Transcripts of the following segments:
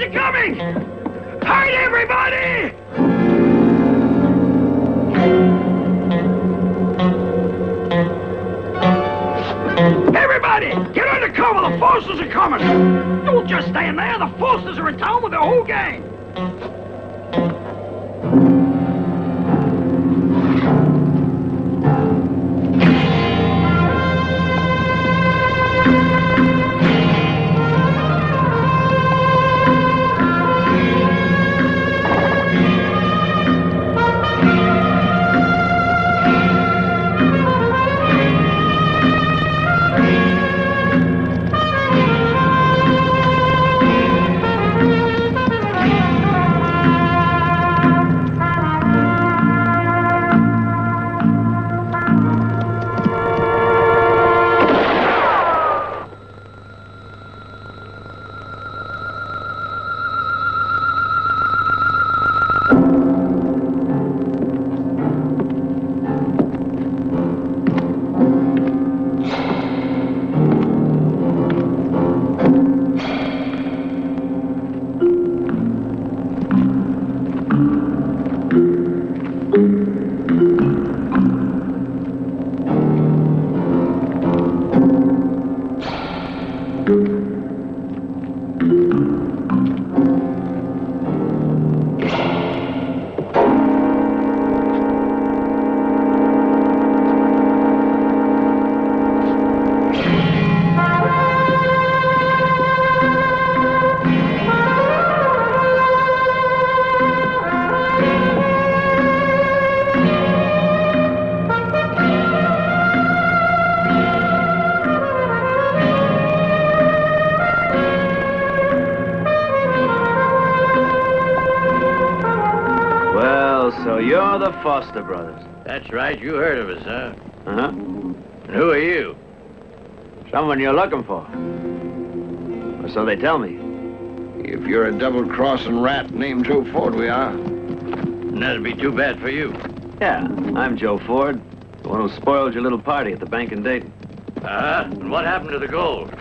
forces are coming! Hide everybody! Everybody, get under cover! The forces are coming! Don't just stand there! The forces are in town with their whole gang! Foster brothers. That's right. You heard of us, huh? Uh-huh. And who are you? Someone you're looking for. Or so they tell me. If you're a double-crossing rat named Joe Ford, we are. And that'd be too bad for you. Yeah, I'm Joe Ford, the one who spoiled your little party at the bank in Dayton. Uh-huh. And what happened to the gold?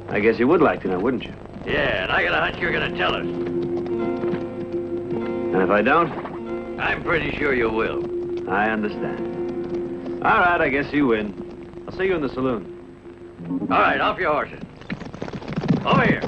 I guess you would like to know, wouldn't you? Yeah, and I got a hunch you're gonna tell us. And if I don't? I'm pretty sure you will. I understand. All right, I guess you win. I'll see you in the saloon. All right, off your horses. Over here.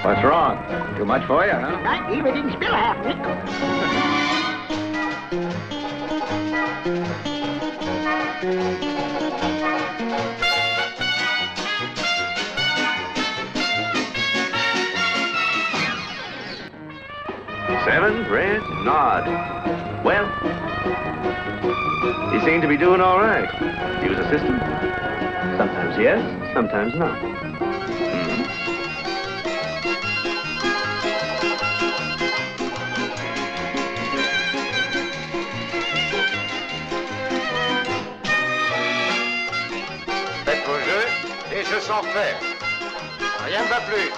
What's wrong? Too much for you, huh? Not even didn't spill half of it. Seven, red, nod. Well, he seemed to be doing all right. He was assistant. Sometimes yes, sometimes no. Faites vos jeux et je sens faire. Rien ne va plus.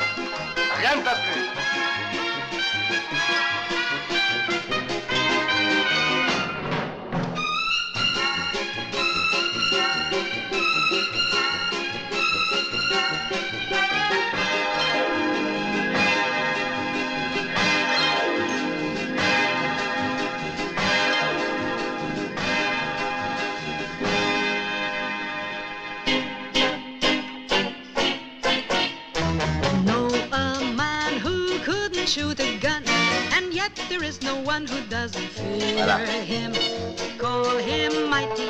Rien ne va plus. one who doesn't fear him. Call him mighty,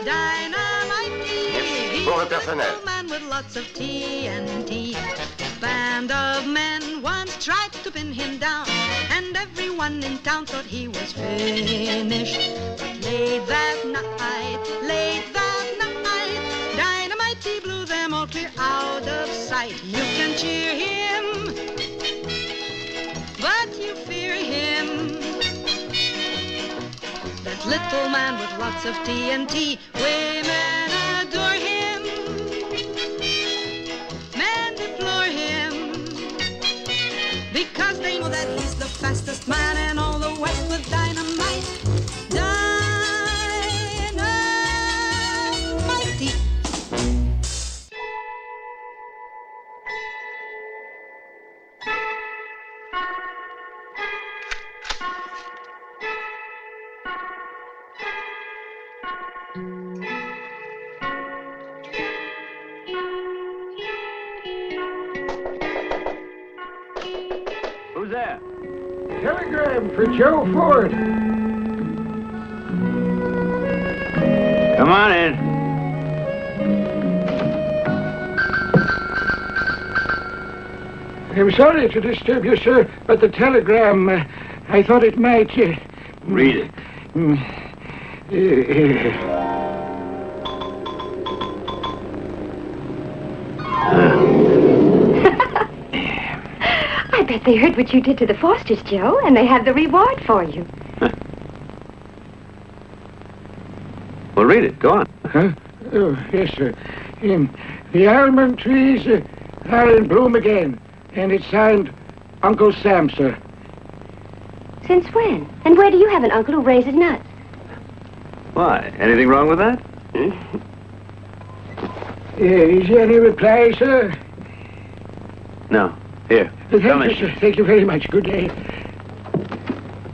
Dynamite. He's Pour le personnel. a man with lots of TNT. Band of men once tried to pin him down, and everyone in town thought he was finished. But late that night, Dynamite he blew them all clear out of sight. You can cheer him, but you fear him. That little man with lots of TNT, women adore him, men deplore him, because they know that he's the fastest man in all the West with dynamite. Dynamite. Who's there? Telegram for Joe Ford. Come on in. I'm sorry to disturb you, sir, but the telegram, I thought it might... Read it. I bet they heard what you did to the Fosters, Joe, and they have the reward for you. Well, read it. Go on. Huh? Oh, yes, sir. The almond trees are in bloom again, and it's signed Uncle Sam, sir. Since when? And where do you have an uncle who raises nuts? Why? Anything wrong with that? Is there any reply, sir? No. Here. Thank you, sir. Thank you very much. Good day.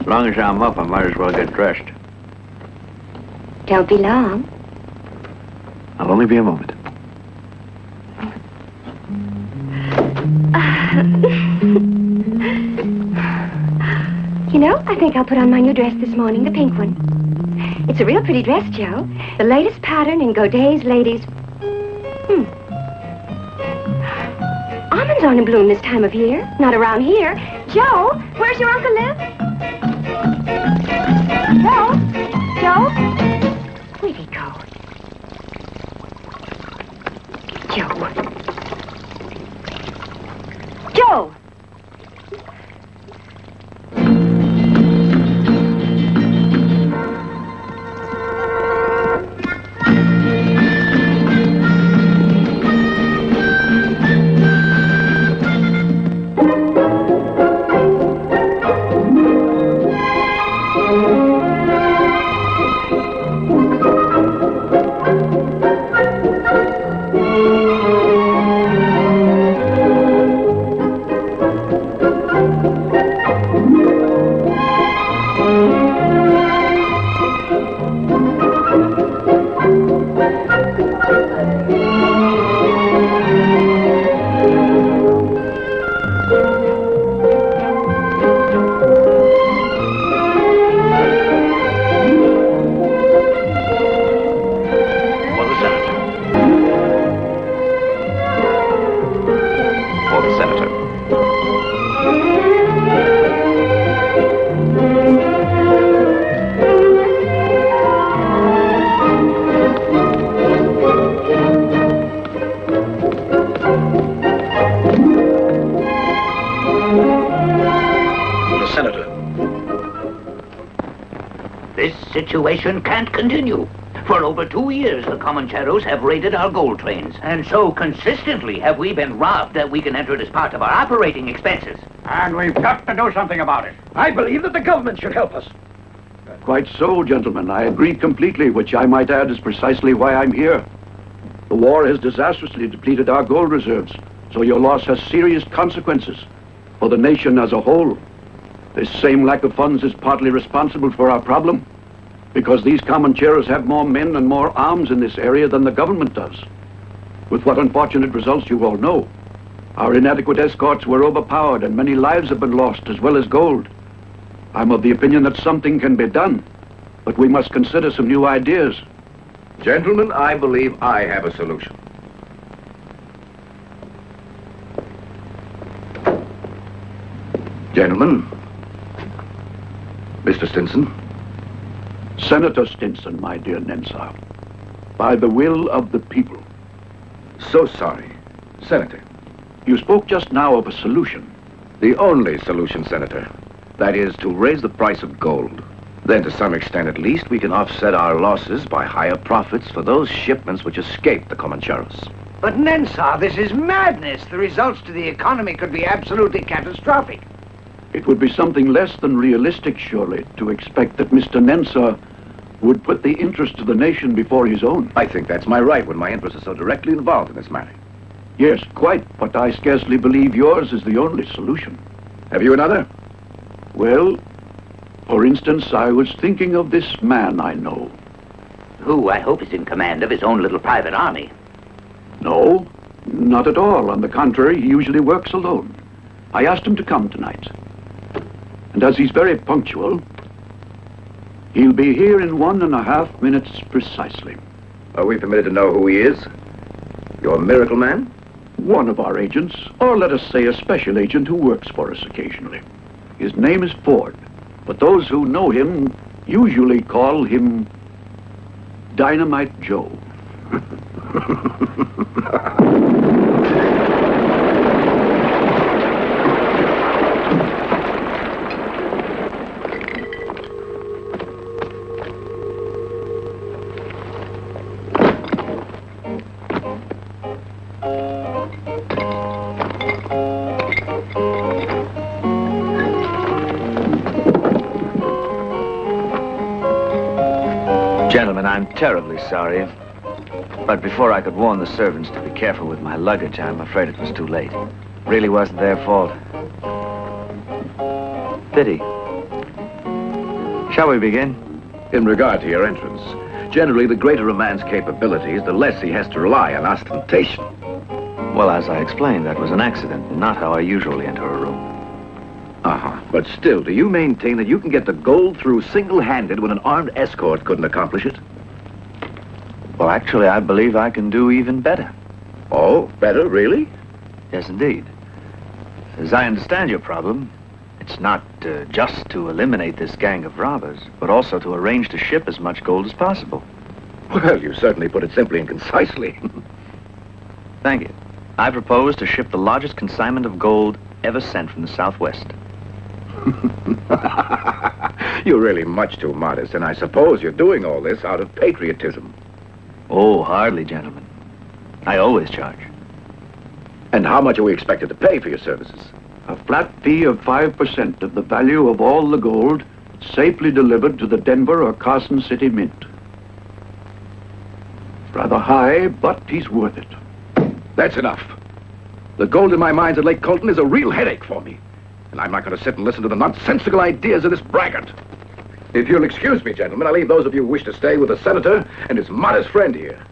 As long as I'm up, I might as well get dressed. Don't be long. I'll only be a moment. You know, I think I'll put on my new dress this morning, the pink one. It's a real pretty dress, Joe. The latest pattern in Godet's ladies. Almonds aren't in bloom this time of year. Not around here. Joe, where's your Uncle live? Joe? Where'd he go? Joe! Situation can't continue. For over 2 years, the Comancheros have raided our gold trains, and so consistently have we been robbed that we can enter it as part of our operating expenses. And we've got to do something about it. I believe that the government should help us. Quite so, gentlemen. I agree completely, which I might add is precisely why I'm here. The war has disastrously depleted our gold reserves, so your loss has serious consequences for the nation as a whole. This same lack of funds is partly responsible for our problem, because these Comancheros have more men and more arms in this area than the government does. With what unfortunate results you all know. Our inadequate escorts were overpowered and many lives have been lost, as well as gold. I'm of the opinion that something can be done, but we must consider some new ideas. Gentlemen, I believe I have a solution. Gentlemen, Mr. Stinson. Senator Stinson, my dear Nensar, by the will of the people. So sorry, Senator. You spoke just now of a solution. The only solution, Senator. That is to raise the price of gold. Then, to some extent at least, we can offset our losses by higher profits for those shipments which escaped the Comancheros. But Nensar, this is madness. The results to the economy could be absolutely catastrophic. It would be something less than realistic, surely, to expect that Mr. Nensar would put the interest of the nation before his own. I think that's my right when my interests are so directly involved in this matter. Yes, quite, but I scarcely believe yours is the only solution. Have you another? Well, for instance, I was thinking of this man I know. Who, I hope, is in command of his own little private army. No, not at all. On the contrary, he usually works alone. I asked him to come tonight. And as he's very punctual, he'll be here in 1.5 minutes precisely. Are we permitted to know who he is? Your miracle man? One of our agents, or let us say a special agent who works for us occasionally. His name is Ford, but those who know him usually call him Dinamita Joe. Gentlemen, I'm terribly sorry. But before I could warn the servants to be careful with my luggage, I'm afraid it was too late. Really wasn't their fault. Pity. Shall we begin? In regard to your entrance, generally the greater a man's capabilities, the less he has to rely on ostentation. Well, as I explained, that was an accident, not how I usually enter a room. Uh-huh. But still, do you maintain that you can get the gold through single-handed when an armed escort couldn't accomplish it? Well, actually, I believe I can do even better. Oh, better, really? Yes, indeed. As I understand your problem, it's not just to eliminate this gang of robbers, but also to arrange to ship as much gold as possible. Well, you certainly put it simply and concisely. Thank you. I propose to ship the largest consignment of gold ever sent from the Southwest. You're really much too modest, and I suppose you're doing all this out of patriotism. Oh, hardly, gentlemen. I always charge. And how much are we expected to pay for your services? A flat fee of 5% of the value of all the gold safely delivered to the Denver or Carson City Mint. Rather high, but he's worth it. That's enough. The gold in my mines at Lake Colton is a real headache for me. And I'm not going to sit and listen to the nonsensical ideas of this braggart. If you'll excuse me, gentlemen, I'll leave those of you who wish to stay with the senator and his modest friend here.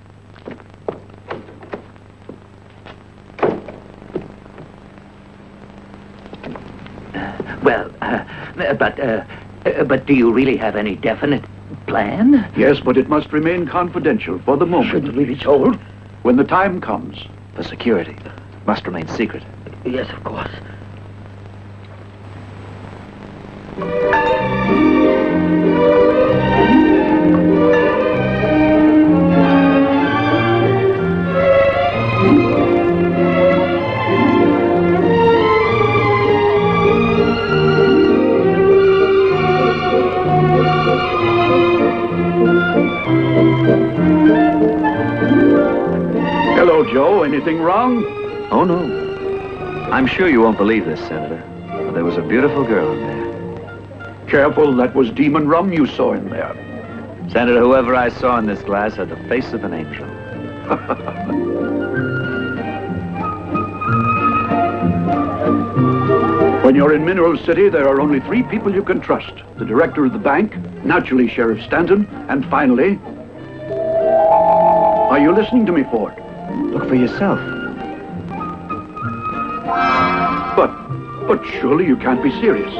But do you really have any definite plan? Yes, but it must remain confidential for the moment. Shouldn't we be told? When the time comes. For security. Must remain secret. Yes, of course. Hello, Joe. Anything wrong? Oh, no. I'm sure you won't believe this, Senator, but there was a beautiful girl in there. Careful, that was demon rum you saw in there. Senator, whoever I saw in this glass had the face of an angel. When you're in Mineral City, there are only 3 people you can trust. The director of the bank, naturally Sheriff Stanton, and finally... Are you listening to me, Ford? Look for yourself. But surely you can't be serious.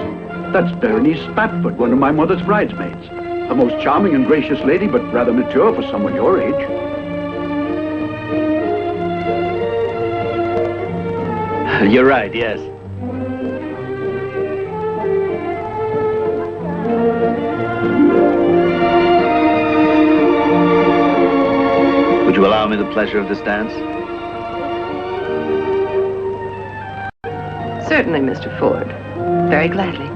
That's Berenice Spatford, one of my mother's bridesmaids. A most charming and gracious lady, but rather mature for someone your age. You're right, yes. Would you allow me the pleasure of this dance? Certainly, Mr. Ford. Very gladly.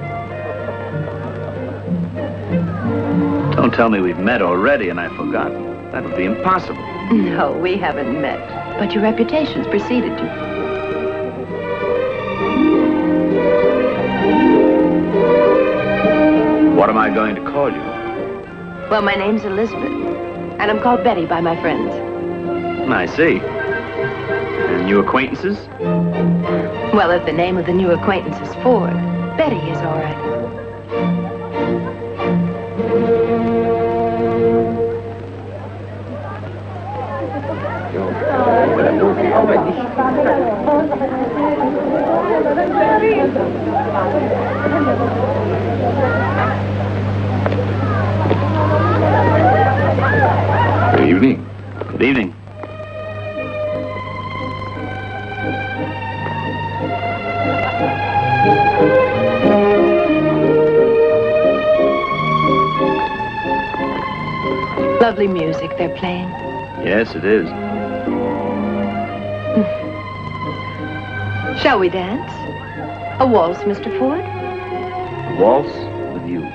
Don't tell me we've met already and I've forgotten. That would be impossible. No, we haven't met, but your reputation's preceded you. What am I going to call you? Well, my name's Elizabeth, and I'm called Betty by my friends. I see. And new acquaintances? Well, if the name of the new acquaintance is Ford, Betty is all right. Good evening. Good evening. Lovely music they're playing. Yes, it is. Shall we dance? A waltz, Mr. Ford? A waltz with you.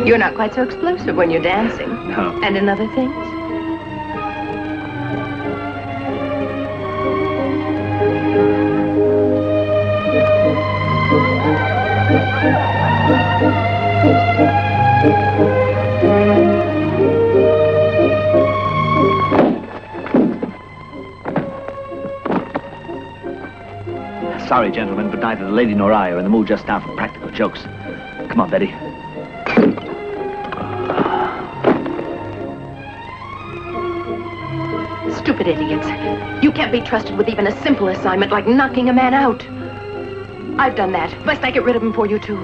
You're not quite so explosive when you're dancing. No. And in other things? Sorry, gentlemen, but neither the lady nor I are in the mood just now for practical jokes. Come on, Betty. Stupid idiots. You can't be trusted with even a simple assignment like knocking a man out. I've done that. Must I get rid of him for you, too?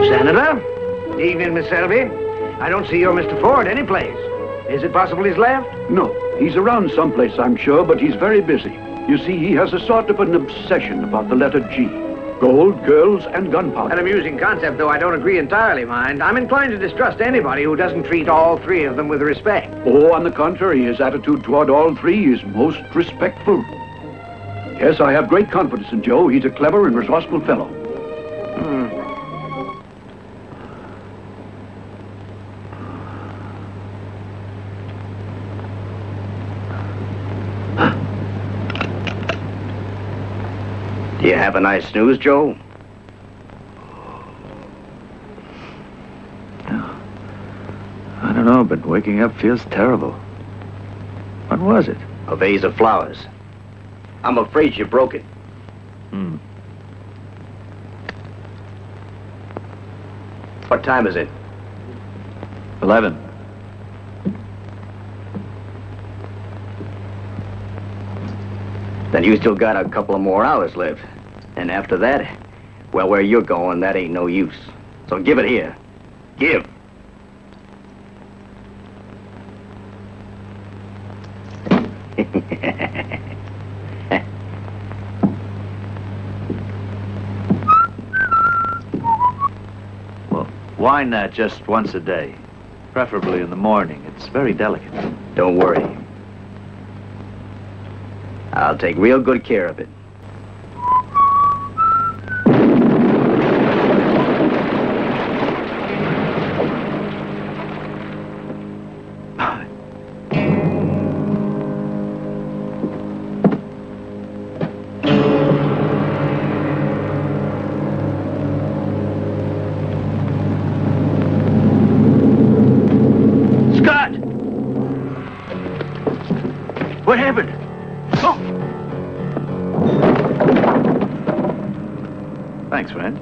Senator? Evening, Miss Selby. I don't see your Mr. Ford anyplace. Is it possible he's left? No, he's around someplace, I'm sure, but he's very busy. You see, he has a sort of an obsession about the letter G. Gold, girls, and gunpowder. An amusing concept, though I don't agree entirely, mind. I'm inclined to distrust anybody who doesn't treat all three of them with respect. Oh, on the contrary, his attitude toward all three is most respectful. Yes, I have great confidence in Joe. He's a clever and resourceful fellow. Do you have a nice snooze, Joe? I don't know, but waking up feels terrible. What was it? A vase of flowers. I'm afraid you broke it. What time is it? 11. Then you still got a couple of more hours left. And after that, well, where you're going, that ain't no use. So give it here. Give. Well, why not just once a day? Preferably in the morning. It's very delicate. Don't worry. I'll take real good care of it. Thanks, friend.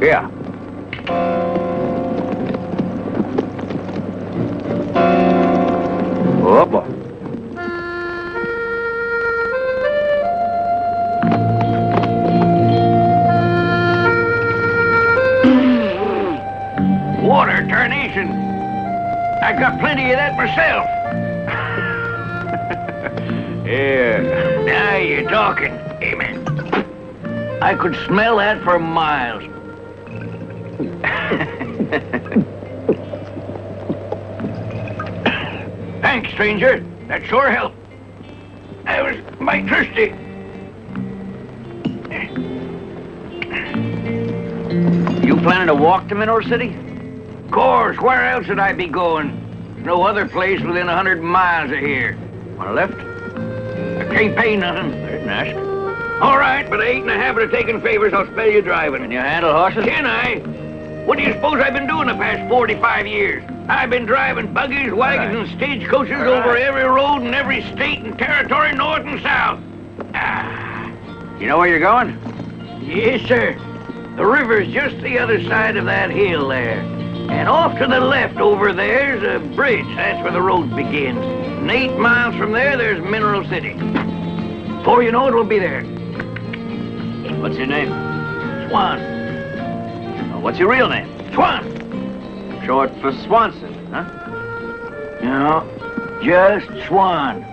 Yeah. Opa. Water tarnation. I got plenty of that myself. Yeah. Now you're talking. Amen. I could smell that for miles. Thanks, stranger. That sure helped. I was mighty thirsty. You planning to walk to Mineral City? Of course, where else would I be going? No other place within 100 miles of here. Want a lift? I can't pay nothing. I didn't ask. All right, but I ain't in the habit of taking favors. I'll spell you driving. Can you handle horses? Can I? What do you suppose I've been doing the past 45 years? I've been driving buggies, wagons, and stagecoaches over every road in every state and territory, north and south. You know where you're going? Yes, sir. The river's just the other side of that hill there. And off to the left over there's a bridge. That's where the road begins. And 8 miles from there, there's Mineral City. Before you know it, we'll be there. What's your name? Swan. What's your real name? Swan. Short for Swanson, huh? No, just Swan.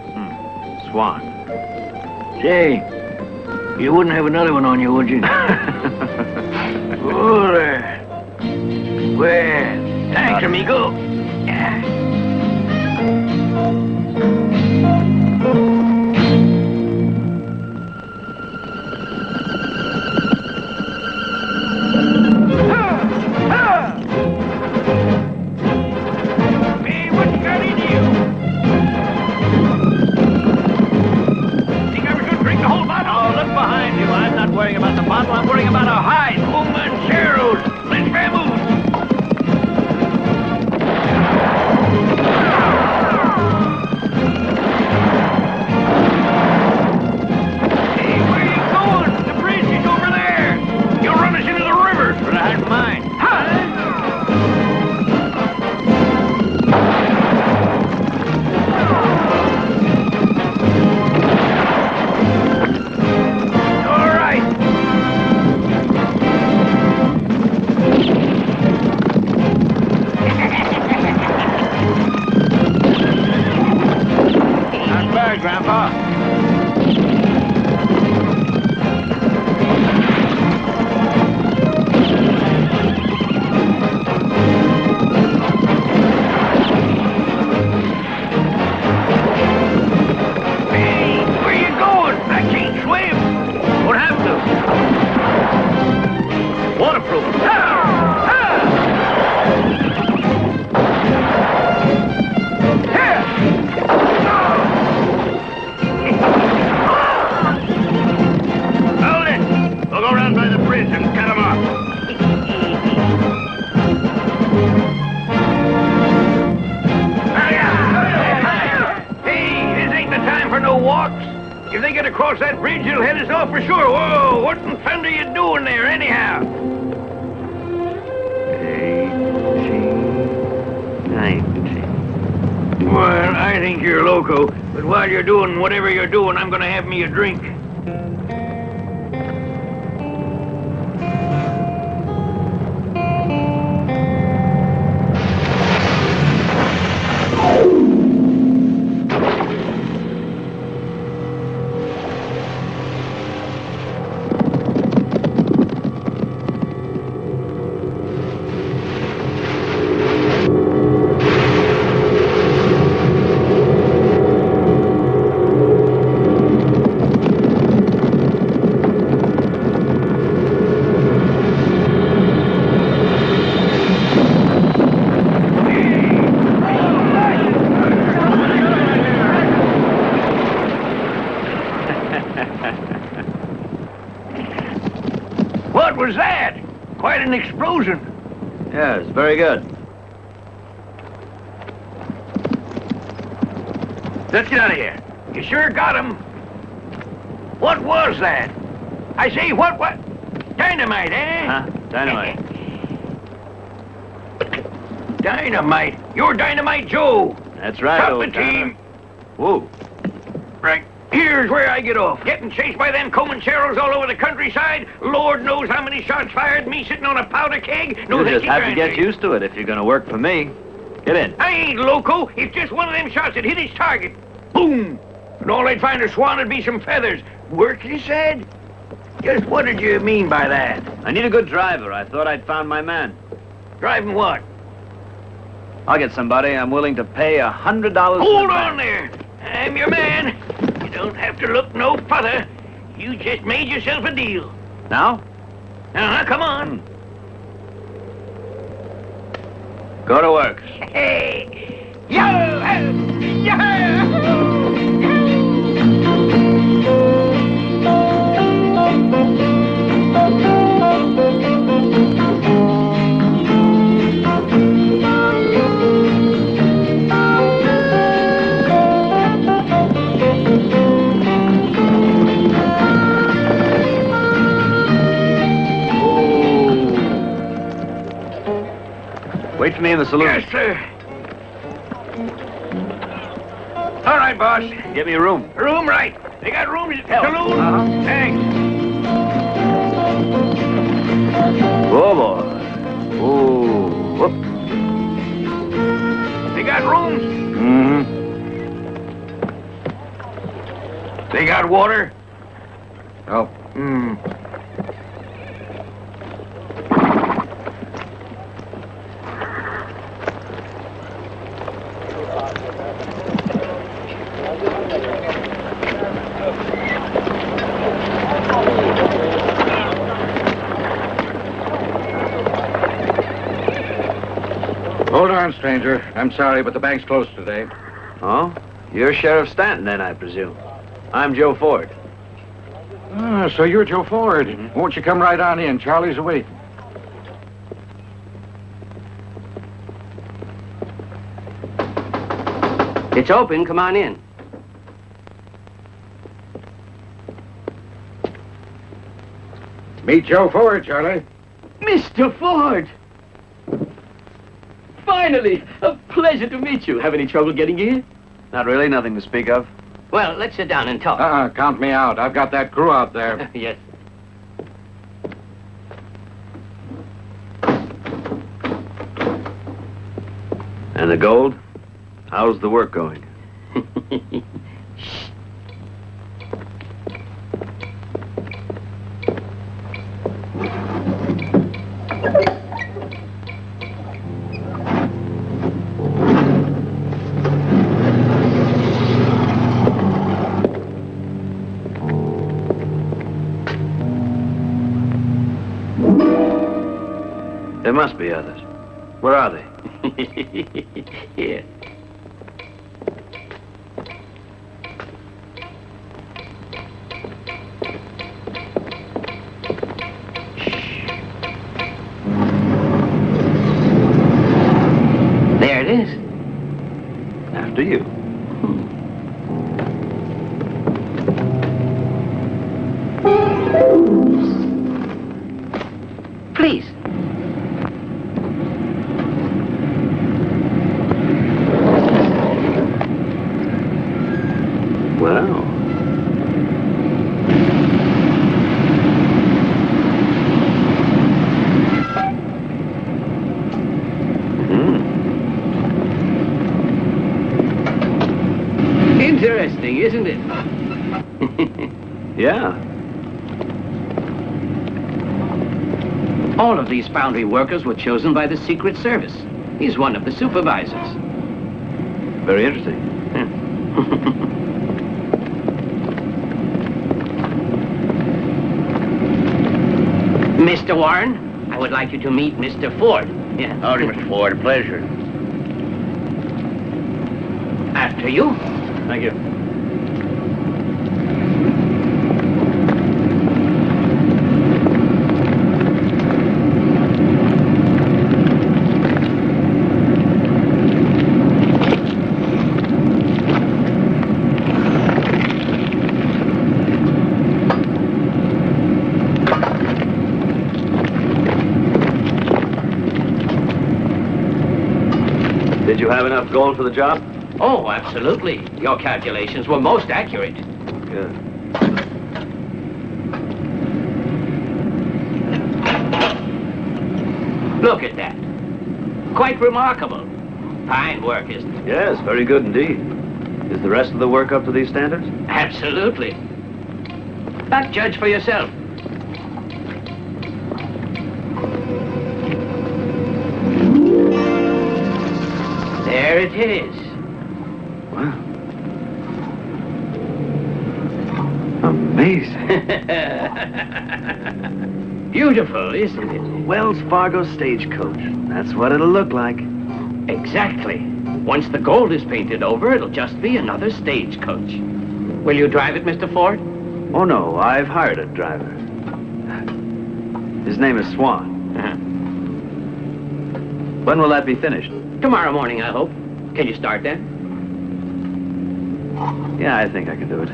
Swan. Say, you wouldn't have another one on you, would you? Oh, there. Well, thanks, amigo. Hey, what you got in you? Think I was gonna drink the whole bottle? Oh, look behind you. I'm not worrying about the bottle. I'm worrying about our hide. Comancheros, let's move. Hey, where are you going? The bridge is over there. You'll run us into the river. But I had mine. All right. Not bad, Grandpa. Hey, where you going? I can't swim. Won't have to. Waterproof. Hold it. We'll go around by the bridge and cut them off. Hey, this ain't the time for no walks. If they get across that bridge, it'll head us off for sure. Whoa, what in thunder you doing there, anyhow? 19. Well, I think you're loco, but while you're doing whatever you're doing, I'm gonna have me a drink. quite an explosion. Yes, very good. Let's get out of here. You sure got him. What was that? I say, what? Dynamite, eh? Huh? Dynamite. Dynamite. You're Dynamite Joe. That's right, Stop old the team. Whoa. Right. Here's where I get off. Getting chased by them Comancheros all over the countryside. Lord knows how many shots fired. Me sitting on a powder keg. No, You thank just you have to kindly. get used to it if you're going to work for me. Get in. I ain't loco. It's just one of them shots that hit his target. Boom! And all I'd find a swan would be some feathers. Work, you said? Just what did you mean by that? I need a good driver. I thought I'd found my man. Driving what? I'll get somebody I'm willing to pay $100. Hold on there. I'm your man. You don't have to look no further. You just made yourself a deal. Now? Uh-huh, come on. Go to work. Hey! Yo! Wait for me in the saloon. Yes, sir. All right, boss. Get me a room. Room, right. They got rooms at the saloon. Uh-huh. Thanks. Oh, boy. Oh. Whoop. They got rooms. Mm-hmm. They got water. Oh. Hmm. Hold on, stranger. I'm sorry, but the bank's closed today. Oh? You're Sheriff Stanton, then, I presume. I'm Joe Ford. Ah, so you're Joe Ford. Won't you come right on in? Charlie's away. It's open. Come on in. Meet Joe Ford, Charlie. Mr. Ford! Finally! A pleasure to meet you. Have any trouble getting here? Not really, nothing to speak of. Well, let's sit down and talk. Count me out. I've got that crew out there. Yes. And the gold? How's the work going? There must be others. Where are they? Here. There it is. After you. Please. Well. Interesting, isn't it? Yeah. All of these foundry workers were chosen by the Secret Service. He's one of the supervisors. Very interesting. Mr. Warren, I would like you to meet Mr. Ford. Yeah. Howdy, Mr. Ford. A pleasure. After you. Thank you. you have enough gold for the job? Oh, absolutely. Your calculations were most accurate. Good. Look at that. Quite remarkable. Fine work, isn't it? Yes, very good indeed. Is the rest of the work up to these standards? Absolutely. But judge for yourself. There it is. Wow. Amazing. Beautiful, isn't it? Wells Fargo stagecoach. That's what it'll look like. Exactly. Once the gold is painted over, it'll just be another stagecoach. Will you drive it, Mr. Ford? Oh, no, I've hired a driver. His name is Swan. When will that be finished? Tomorrow morning, I hope. Can you start then? Yeah, I think I can do it.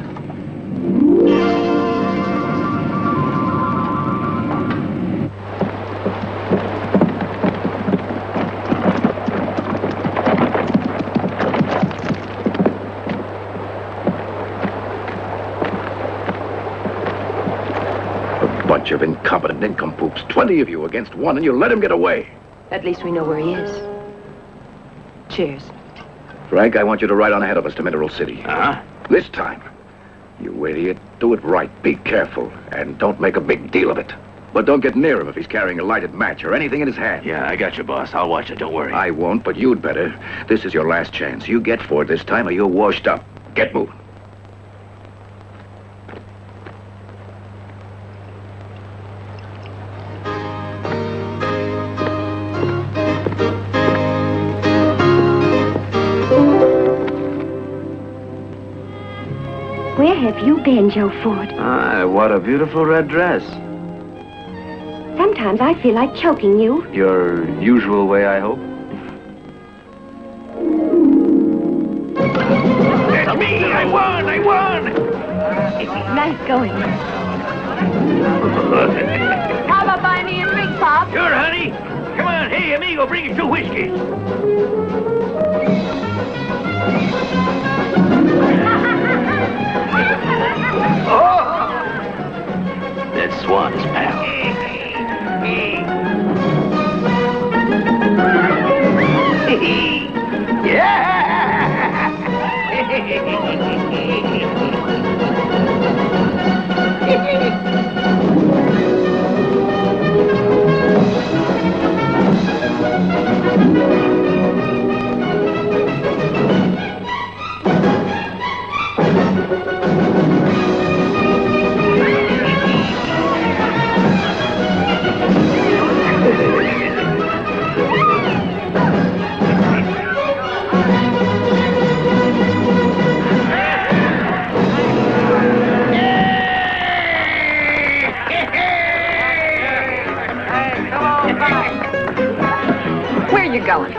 Bunch of incompetent nincompoops. 20 of you against one, and you let him get away. At least we know where he is. Cheers. Frank, I want you to ride on ahead of us to Mineral City. Uh-huh. This time, you idiot, do it right. Be careful, and don't make a big deal of it. But don't get near him if he's carrying a lighted match or anything in his hand. Yeah, I got you, boss. I'll watch it, don't worry. I won't, but you'd better. This is your last chance. You get Ford this time, or you're washed up. Get moving. Where have you been, Joe Ford? Ah, what a beautiful red dress. Sometimes I feel like choking you. Your usual way, I hope? That's me! I won! I won! Nice going. How about buying me a drink, Pop? Sure, honey. Come on. Hey, amigo, bring us 2 whiskeys. Oh! That's Swan's pal. Where are you going?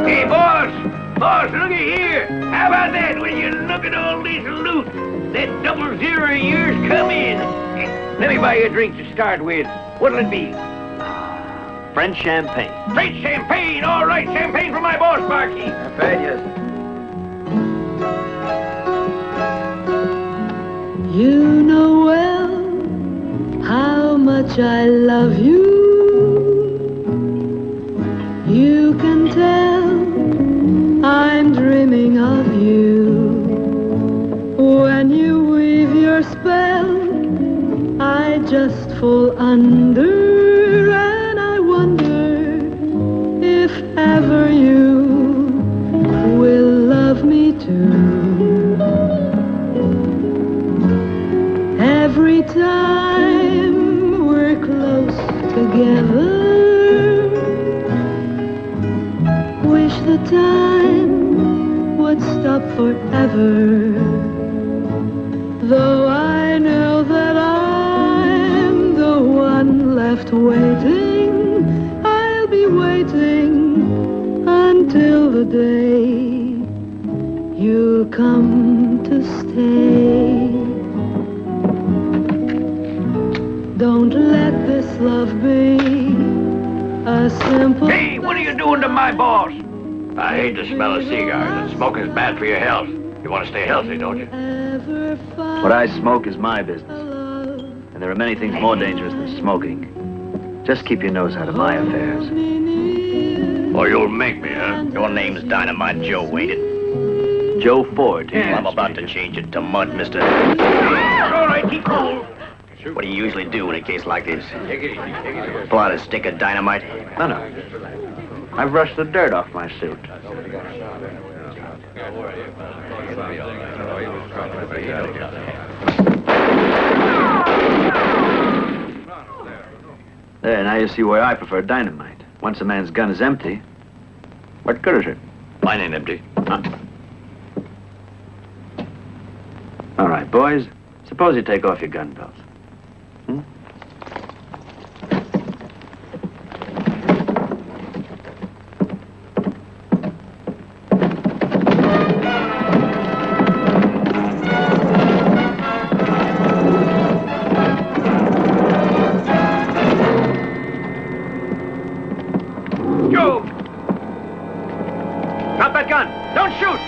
Hey, boss! Boss, looky here! How about that when you look at all this loot? That 00 of yours come in. Let me buy you a drink to start with. What'll it be? French champagne. French champagne! All right, champagne for my boss, Barkeep. You know well how much I love you. You can tell I'm dreaming of you. When you weave your spell, I just fall under, and I wonder if ever you will love me too. Every time we're close together, wish the time would stop forever. Though I know that I'm the one left waiting, I'll be waiting until the day you come to stay. Don't let this love be Hey, what are you doing to my boss? I hate the smell of cigars, and smoking's bad for your health. You want to stay healthy, don't you? What I smoke is my business. And there are many things more dangerous than smoking. Just keep your nose out of my affairs. Or you'll make me, huh? Your name's Dynamite Joe, ain't it? Joe Ford. Well, I'm about to change it to Mud, mister. All right, keep cool. What do you usually do in a case like this? Pull out a stick of dynamite? No. I've brushed the dirt off my suit. There, now you see why I prefer dynamite. Once a man's gun is empty, what good is it? Mine ain't empty. Huh. All right, boys, suppose you take off your gun belts. Joe! Drop that gun! Don't shoot!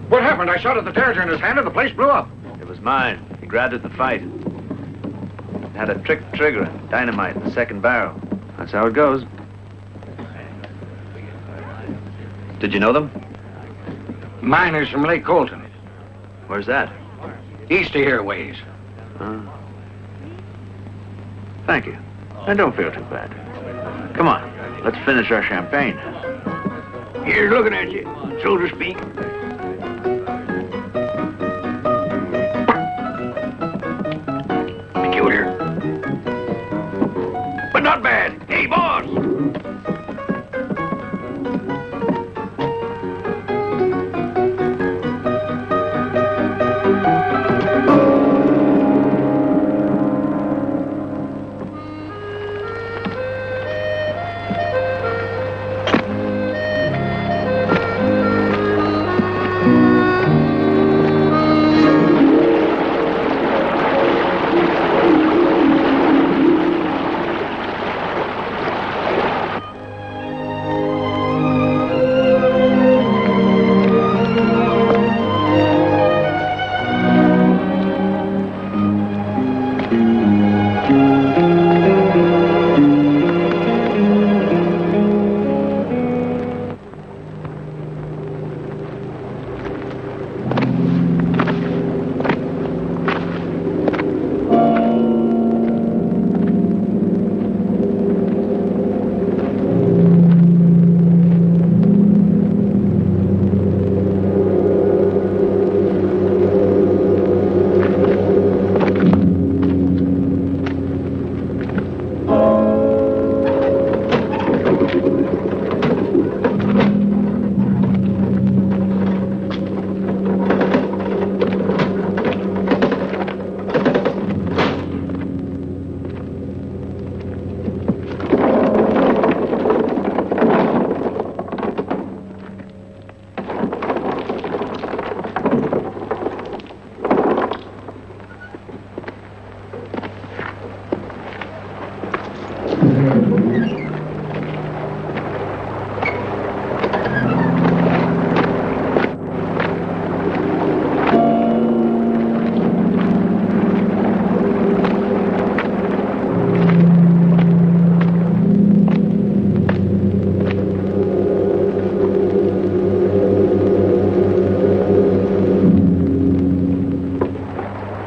What happened? I shot at the Terrier in his hand and the place blew up. It was mine. He grabbed at the fight. It had a trick trigger and dynamite in the second barrel. That's how it goes. Did you know them? Mine is from Lake Colton. Where's that? East of here ways. Thank you. And don't feel too bad. Come on, let's finish our champagne. Here's looking at you, so to speak. Peculiar. But not bad. Hey, boss!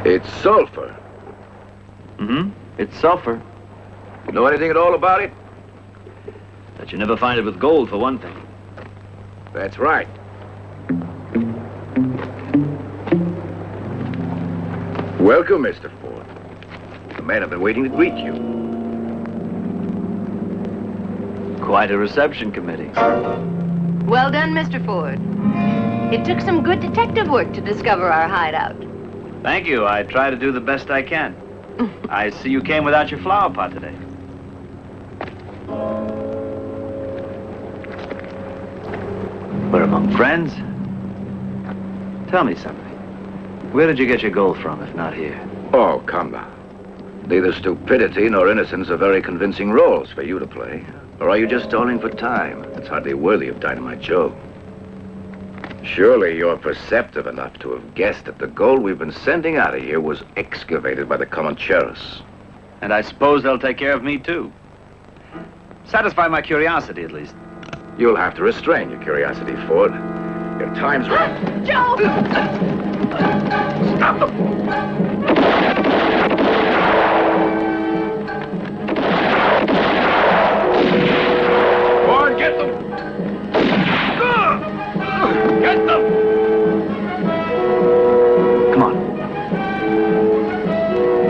It's sulfur. It's sulfur. You know anything at all about it? That you never find it with gold, for one thing. That's right. Welcome, Mr. Ford. The men have been waiting to greet you. Quite a reception committee. Well done, Mr. Ford. It took some good detective work to discover our hideout. Thank you. I try to do the best I can. I see you came without your flower pot today. We're among friends. Tell me something. Where did you get your gold from, if not here? Oh, Kamla. Neither stupidity nor innocence are very convincing roles for you to play. Or are you just stalling for time? It's hardly worthy of Dynamite Joe. Surely you're perceptive enough to have guessed that the gold we've been sending out of here was excavated by the Comancheros. And I suppose they'll take care of me, too. Satisfy my curiosity, at least. You'll have to restrain your curiosity, Ford. Your time's right. Joe! Stop them! Ford, get them! Get them! Come on.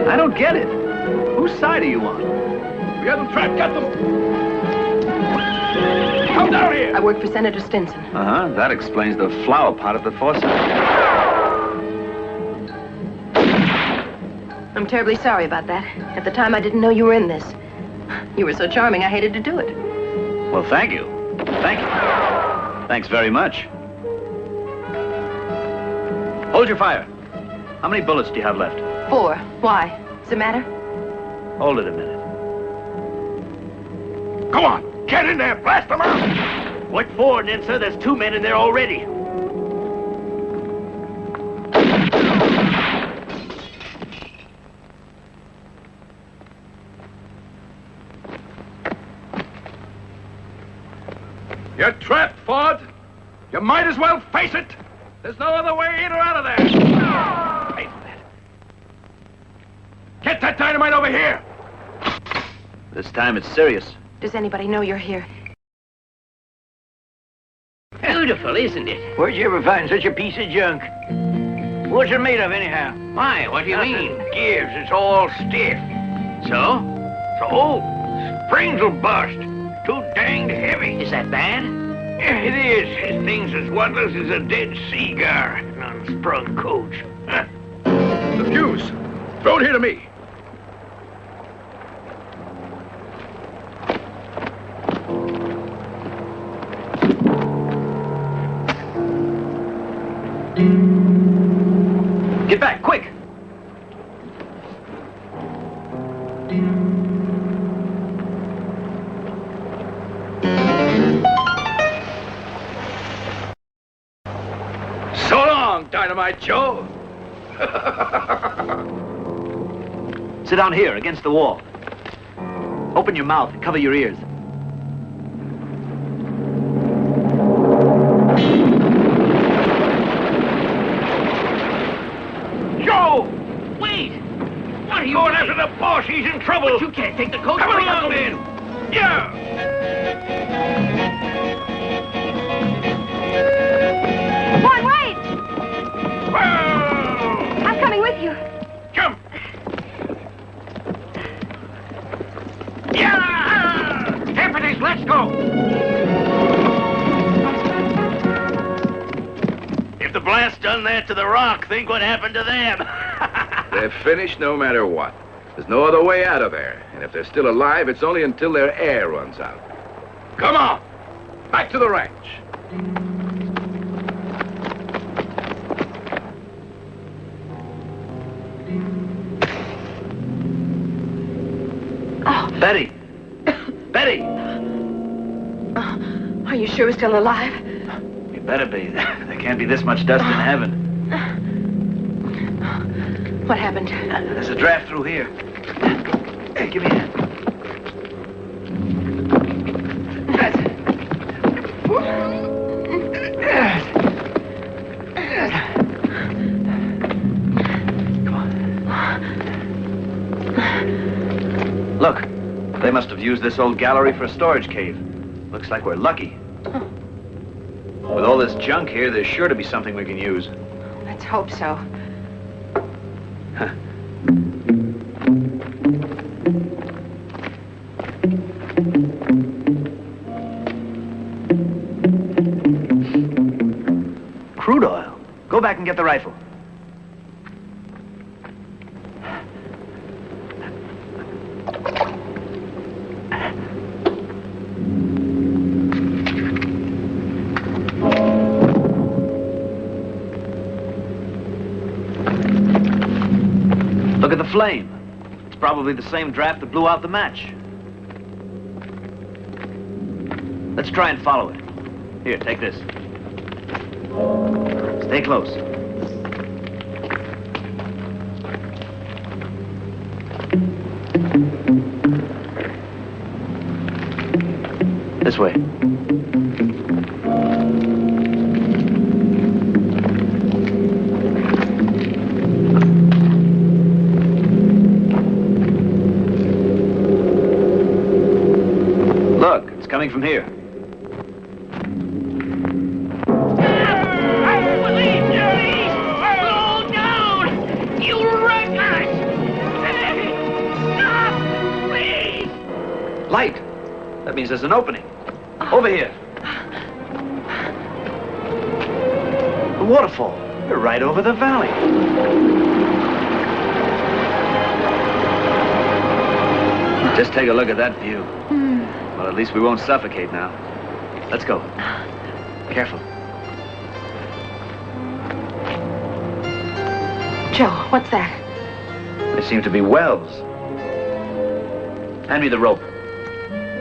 I don't get it. Whose side are you on? We have them trapped. Get them! Come down here! I work for Senator Stinson. Uh-huh. That explains the flower pot at the foresight. I'm terribly sorry about that. At the time, I didn't know you were in this. You were so charming, I hated to do it. Well, thank you. Thank you. Thanks very much. Hold your fire. How many bullets do you have left? 4. Why? What's the matter? Hold it a minute. Go on! Get in there! Blast them out! What for, Ninsa? There's 2 men in there already. You're trapped, Ford. You might as well face it. There's no other way in or out of there. Pay for that. Get that dynamite over here. This time it's serious. Does anybody know you're here? Beautiful, isn't it? Where'd you ever find such a piece of junk? What's it made of, anyhow? Why, what do you mean? Nothing gives. It's all stiff. So? So, springs will bust. Too danged heavy. Is that bad? Yeah, it is. This thing's as worthless as a dead cigar. An unsprung coach. Huh? The fuse. Throw it here to me. Get back, quick! So long, Dynamite Joe. Sit down here, against the wall. Open your mouth and cover your ears. Joe! Wait! What are you Going doing? after the boss. He's in trouble. But you can't take the coach. Come along, then. Yeah! Boy, wait! Whoa! I'm coming with you. Jump! Yeah! Deputies, let's go! If the blast done that to the rock, think what happened to them. They're finished no matter what. There's no other way out of there. And if they're still alive, it's only until their air runs out. Come on! Back to the ranch. Oh. Betty! Betty! Are you sure we're still alive? You better be. There can't be this much dust in heaven. What happened? There's a draft through here. Hey, give me a hand. That's it. Come on. Look, they must have used this old gallery for a storage cave. Looks like we're lucky. With all this junk here, there's sure to be something we can use. Let's hope so. Crude oil. Go back and get the rifle. Look at the flame. It's probably the same draft that blew out the match. Let's try and follow it. Here, take this. Stay close. This way. Look, it's coming from here. Light! That means there's an opening. Over here. The waterfall. We're right over the valley. Just take a look at that view. Well, at least we won't suffocate now. Let's go. Careful. Joe, what's that? They seem to be wells. Hand me the rope.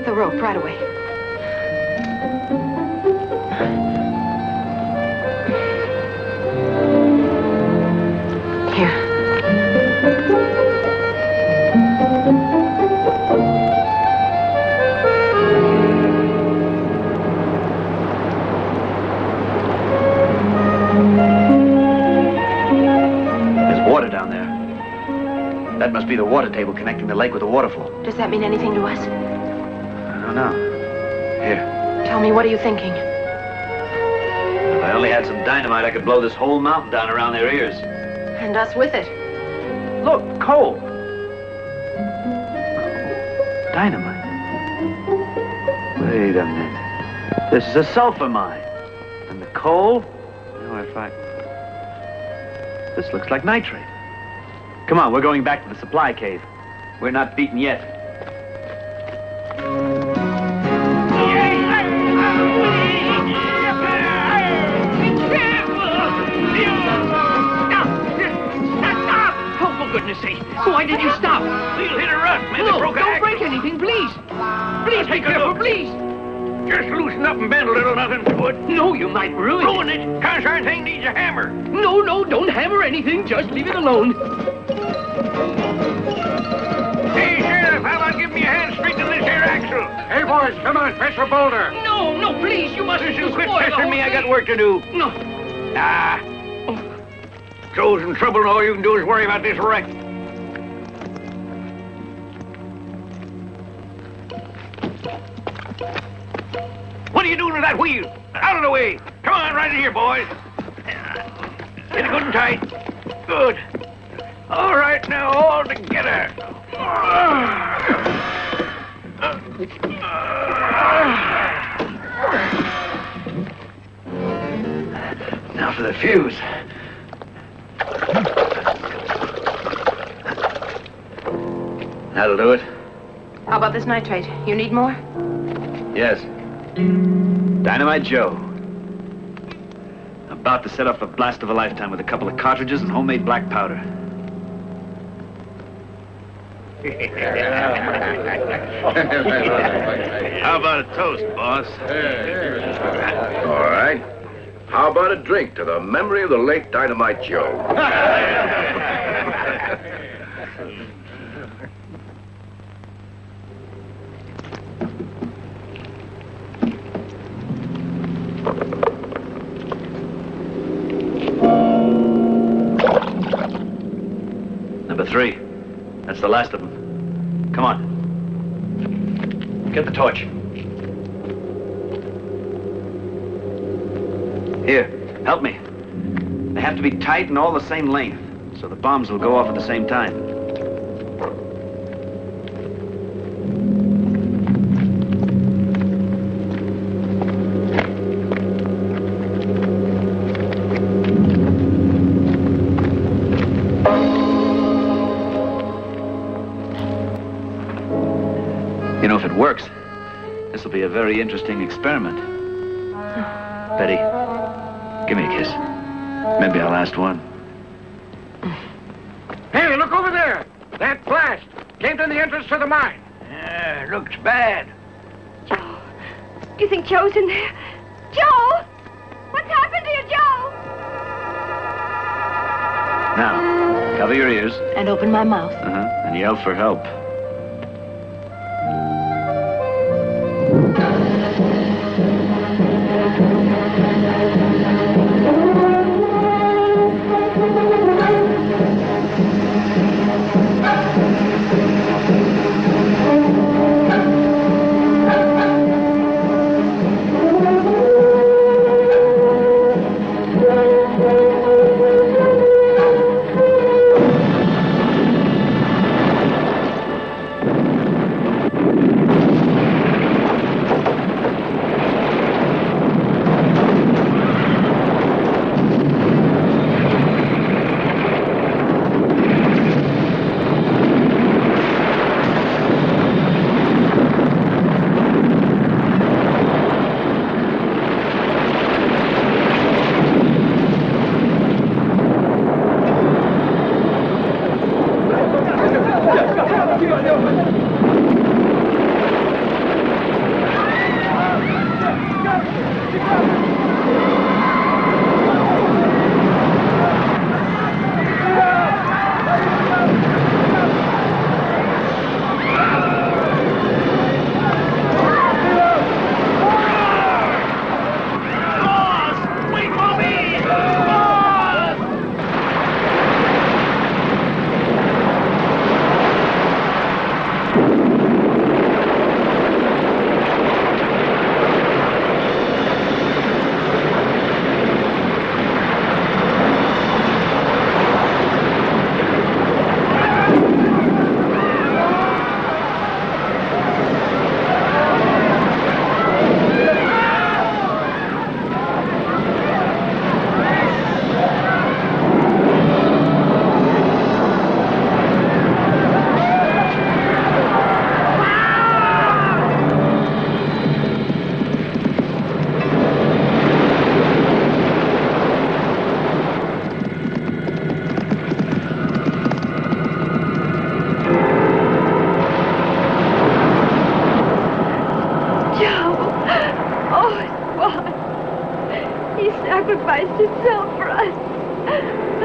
The rope, right away. Here. There's water down there. That must be the water table connecting the lake with the waterfall. Does that mean anything to us? I don't know. Here. Tell me, what are you thinking? If I only had some dynamite, I could blow this whole mountain down around their ears. And us with it. Look, coal. Dynamite. Wait a minute. This is a sulfur mine. And the coal? No, if I... This looks like nitrate. Come on, we're going back to the supply cave. We're not beaten yet. Goodness sake, why did you stop? We'll hit a rut, man. No, don't break anything, please. Please be careful, please. Just loosen up and bend a little, nothing to it. No, you might ruin it. Ruin it? Concern thing needs a hammer. No, don't hammer anything. Just leave it alone. Hey, Sheriff, how about giving me a hand straightening this here axle? Hey, boys, come on, fetch a boulder. No, please, you mustn't quit pestering me. I got work to do. No. Ah. Joe's in trouble and all you can do is worry about this wreck. What are you doing with that wheel? Out of the way. Come on, right in here, boys. Get it good and tight. Good. All right, now, all together. Now for the fuse. That'll do it. How about this nitrate? You need more? Yes. Dynamite Joe. About to set off a blast of a lifetime with a couple of cartridges and homemade black powder. How about a toast, boss? All right. How about a drink to the memory of the late Dynamite Joe? Number 3. That's the last of them. Come on. Get the torch. Here, help me. They have to be tight and all the same length, so the bombs will go off at the same time. You know, if it works, this will be a very interesting experiment. Betty, give me a kiss. Maybe our last one. Hey, look over there. That blast came to the entrance to the mine. Yeah, looks bad. Joe. Do you think Joe's in there? Joe! What's happened to you, Joe? Now, cover your ears. And open my mouth. And yell for help.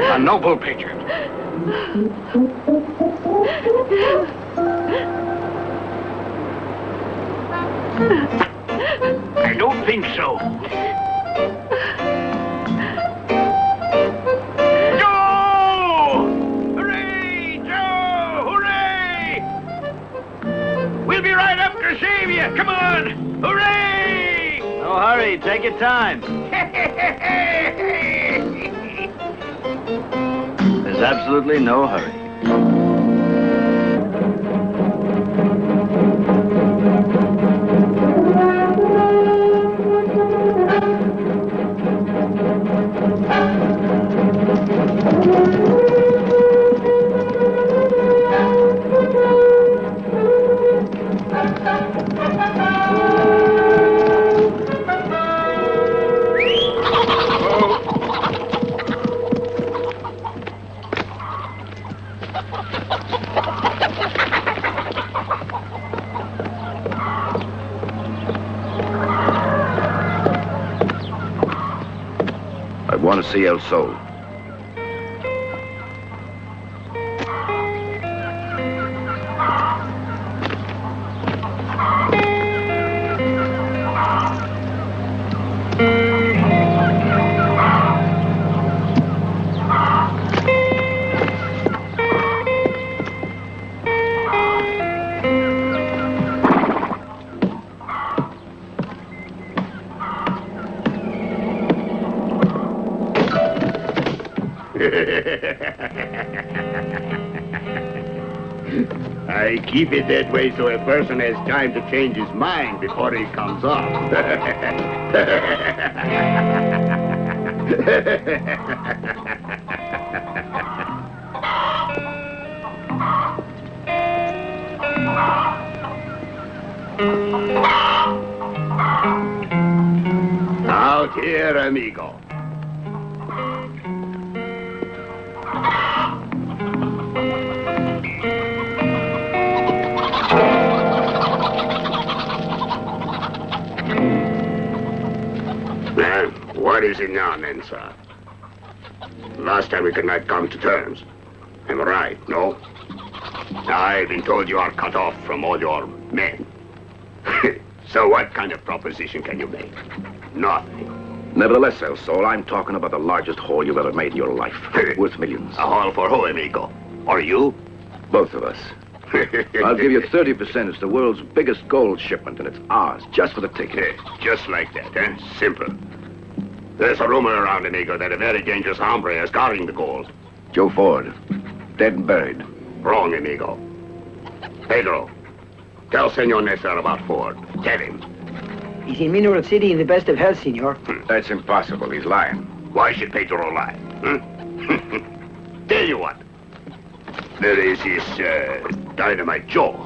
A noble patriot. I don't think so. Joe! Hooray! Joe! Hooray! We'll be right up to save you. Come on! Hooray! No hurry. Take your time. There's absolutely no hurry. I want to see El Sol. I keep it that way so a person has time to change his mind before he comes off. Out here, amigo. What is it now, then, sir? Last time we could not come to terms. Am I right, no? I've been told you are cut off from all your men. So what kind of proposition can you make? Nothing. Nevertheless, El Sol, I'm talking about the largest haul you've ever made in your life. Worth millions. A haul for who, amigo? Or you? Both of us. I'll give you 30%. It's the world's biggest gold shipment, and it's ours, just for the ticket. Just like that, eh? Simple. There's a rumor around, amigo, that a very dangerous hombre is guarding the gold. Joe Ford. Dead and buried. Wrong, amigo. Pedro, tell Senor Nestor about Ford. Tell him. He's in Mineral City in the best of health, senor. That's impossible. He's lying. Why should Pedro lie? Tell you what. There is this, Dinamita Joe.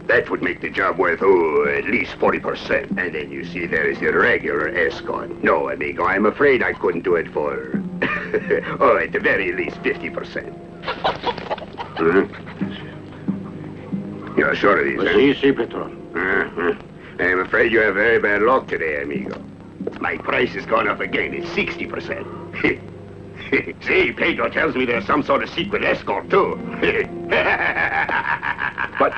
That would make the job worth, at least 40%. And then you see there is the regular escort. No, amigo, I'm afraid I couldn't do it for, at the very least 50%. You're sure of these, huh? Easy, Petron. I'm afraid you have very bad luck today, amigo. My price has gone up again. It's 60%. See, Pedro tells me there's some sort of secret escort, too. But...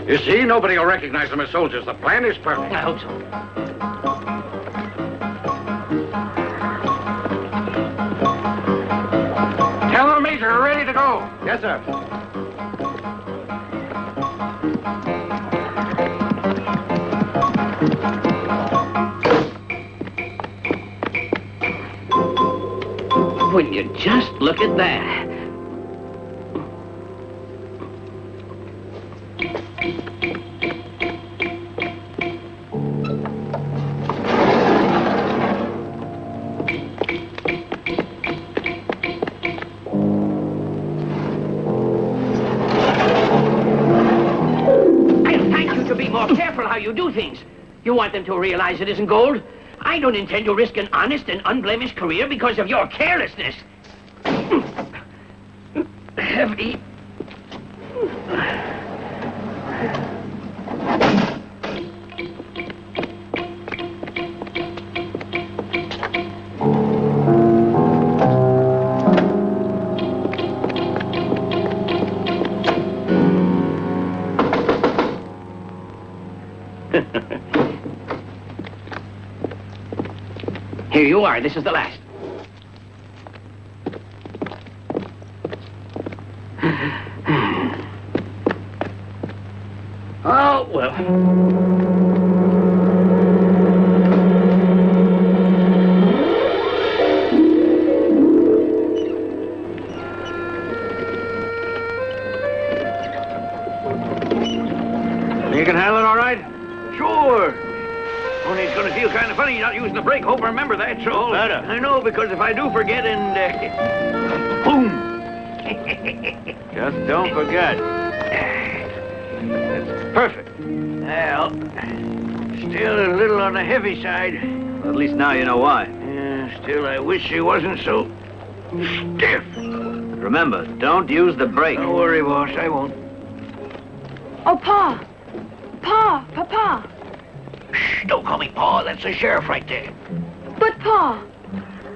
You see, nobody will recognize them as soldiers. The plan is perfect. I hope so. Tell the Major we're ready to go. Yes, sir. Will you just look at that? You do things. You want them to realize it isn't gold? I don't intend to risk an honest and unblemished career because of your carelessness. Heavy. Here you are. This is the last. Oh, well. You can handle it all right? Sure. Only it's going to feel kind of funny not using the brake. Hope I remember that, so... Better. I know, because if I do forget and... boom! Just don't forget. That's perfect. Well, still a little on the heavy side. Well, at least now you know why. Still, I wish she wasn't so stiff. But remember, don't use the brake. Don't worry, boss. I won't. Oh, Pa! Pa! Papa! Shh, don't call me Pa. That's the sheriff right there. But, Pa!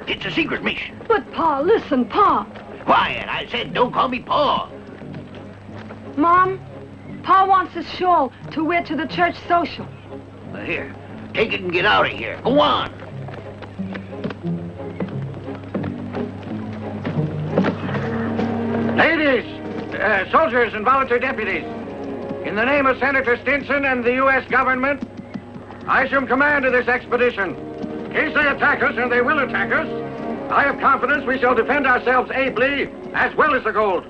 It's a secret, miss. But, Pa, listen, Pa! Quiet. I said don't call me Pa. Mom, Pa wants his shawl to wear to the church social. Here, take it and get out of here. Go on. Ladies, soldiers and volunteer deputies, in the name of Senator Stinson and the U.S. government, I assume command of this expedition. In case they attack us, and they will attack us, I have confidence we shall defend ourselves ably, as well as the gold,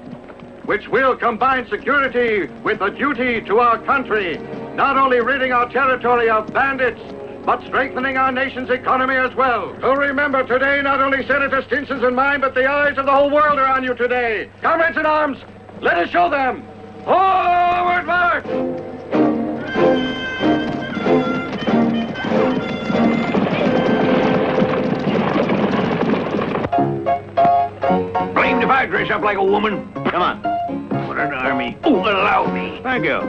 which will combine security with a duty to our country, not only ridding our territory of bandits, but strengthening our nation's economy as well. So remember today, not only Senator Stinson's and mine, but the eyes of the whole world are on you today. Comrades in arms, Let us show them! Forward march! Blamed if I dress up like a woman. Come on. What an army. Oh, allow me. Thank you.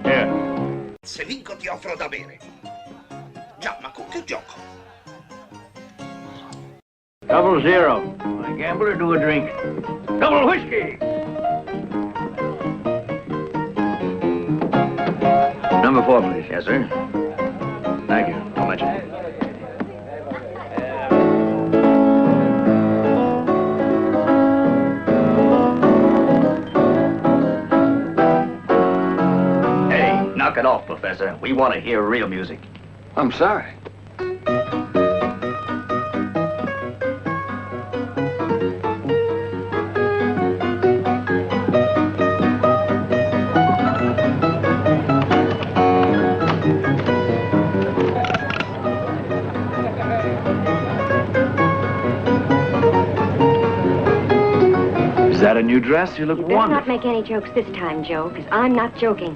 Here. Se vinco ti offro da bere. Già, ma con che gioco? 00. My gambler, do a drink. Double whiskey. Number 4, please. Yes, sir. Thank you. Don't mention it. Hey, knock it off, Professor. We want to hear real music. I'm sorry. Is that a new dress? You look You better wonderful. not make any jokes this time, Joe, because I'm not joking.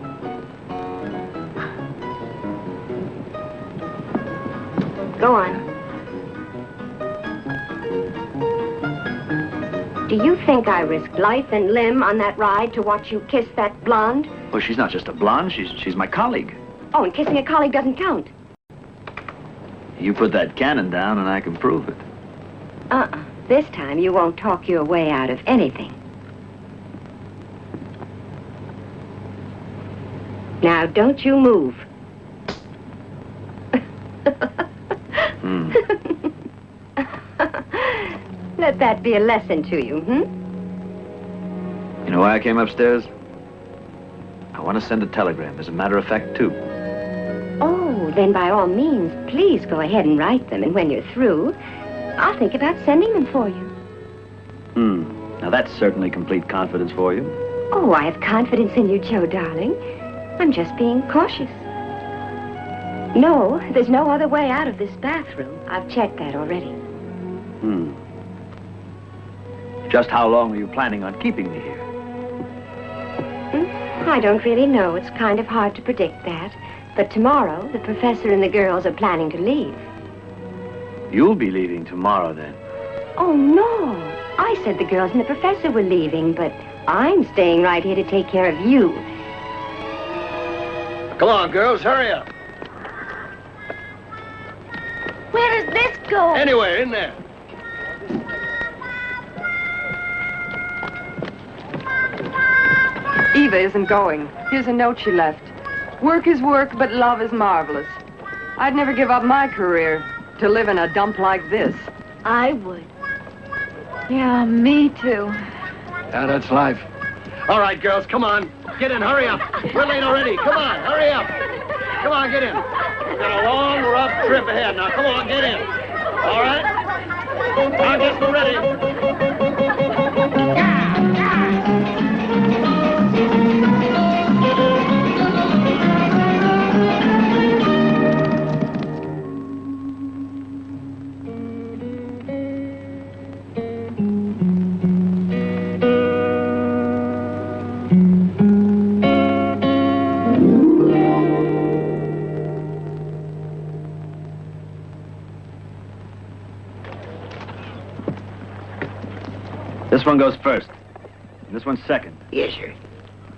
Go on. Do you think I risked life and limb on that ride to watch you kiss that blonde? Well, she's not just a blonde. She's my colleague. Oh, and kissing a colleague doesn't count. You put that cannon down and I can prove it. This time you won't talk your way out of anything. Now, don't you move. Let that be a lesson to you, You know why I came upstairs? I want to send a telegram, as a matter of fact, too. Oh, then by all means, please go ahead and write them. And when you're through, I'll think about sending them for you. Now, that's certainly complete confidence for you. Oh, I have confidence in you, Joe, darling. I'm just being cautious. No, there's no other way out of this bathroom. I've checked that already. Just how long are you planning on keeping me here? I don't really know. It's kind of hard to predict that. But tomorrow, the professor and the girls are planning to leave. You'll be leaving tomorrow, then. Oh, no. I said the girls and the professor were leaving, but I'm staying right here to take care of you. Come on, girls, hurry up. Where does this go? Anywhere, in there. Eva isn't going. Here's a note she left. Work is work, but love is marvelous. I'd never give up my career to live in a dump like this. I would. Yeah, me too. Yeah, that's life. All right, girls, come on. Get in, hurry up. We're late already. Come on, hurry up. Come on, get in. We've got a long, rough trip ahead. Now, come on, get in. All right? I guess we're ready. This one goes first. And this one's second. Yes, sir.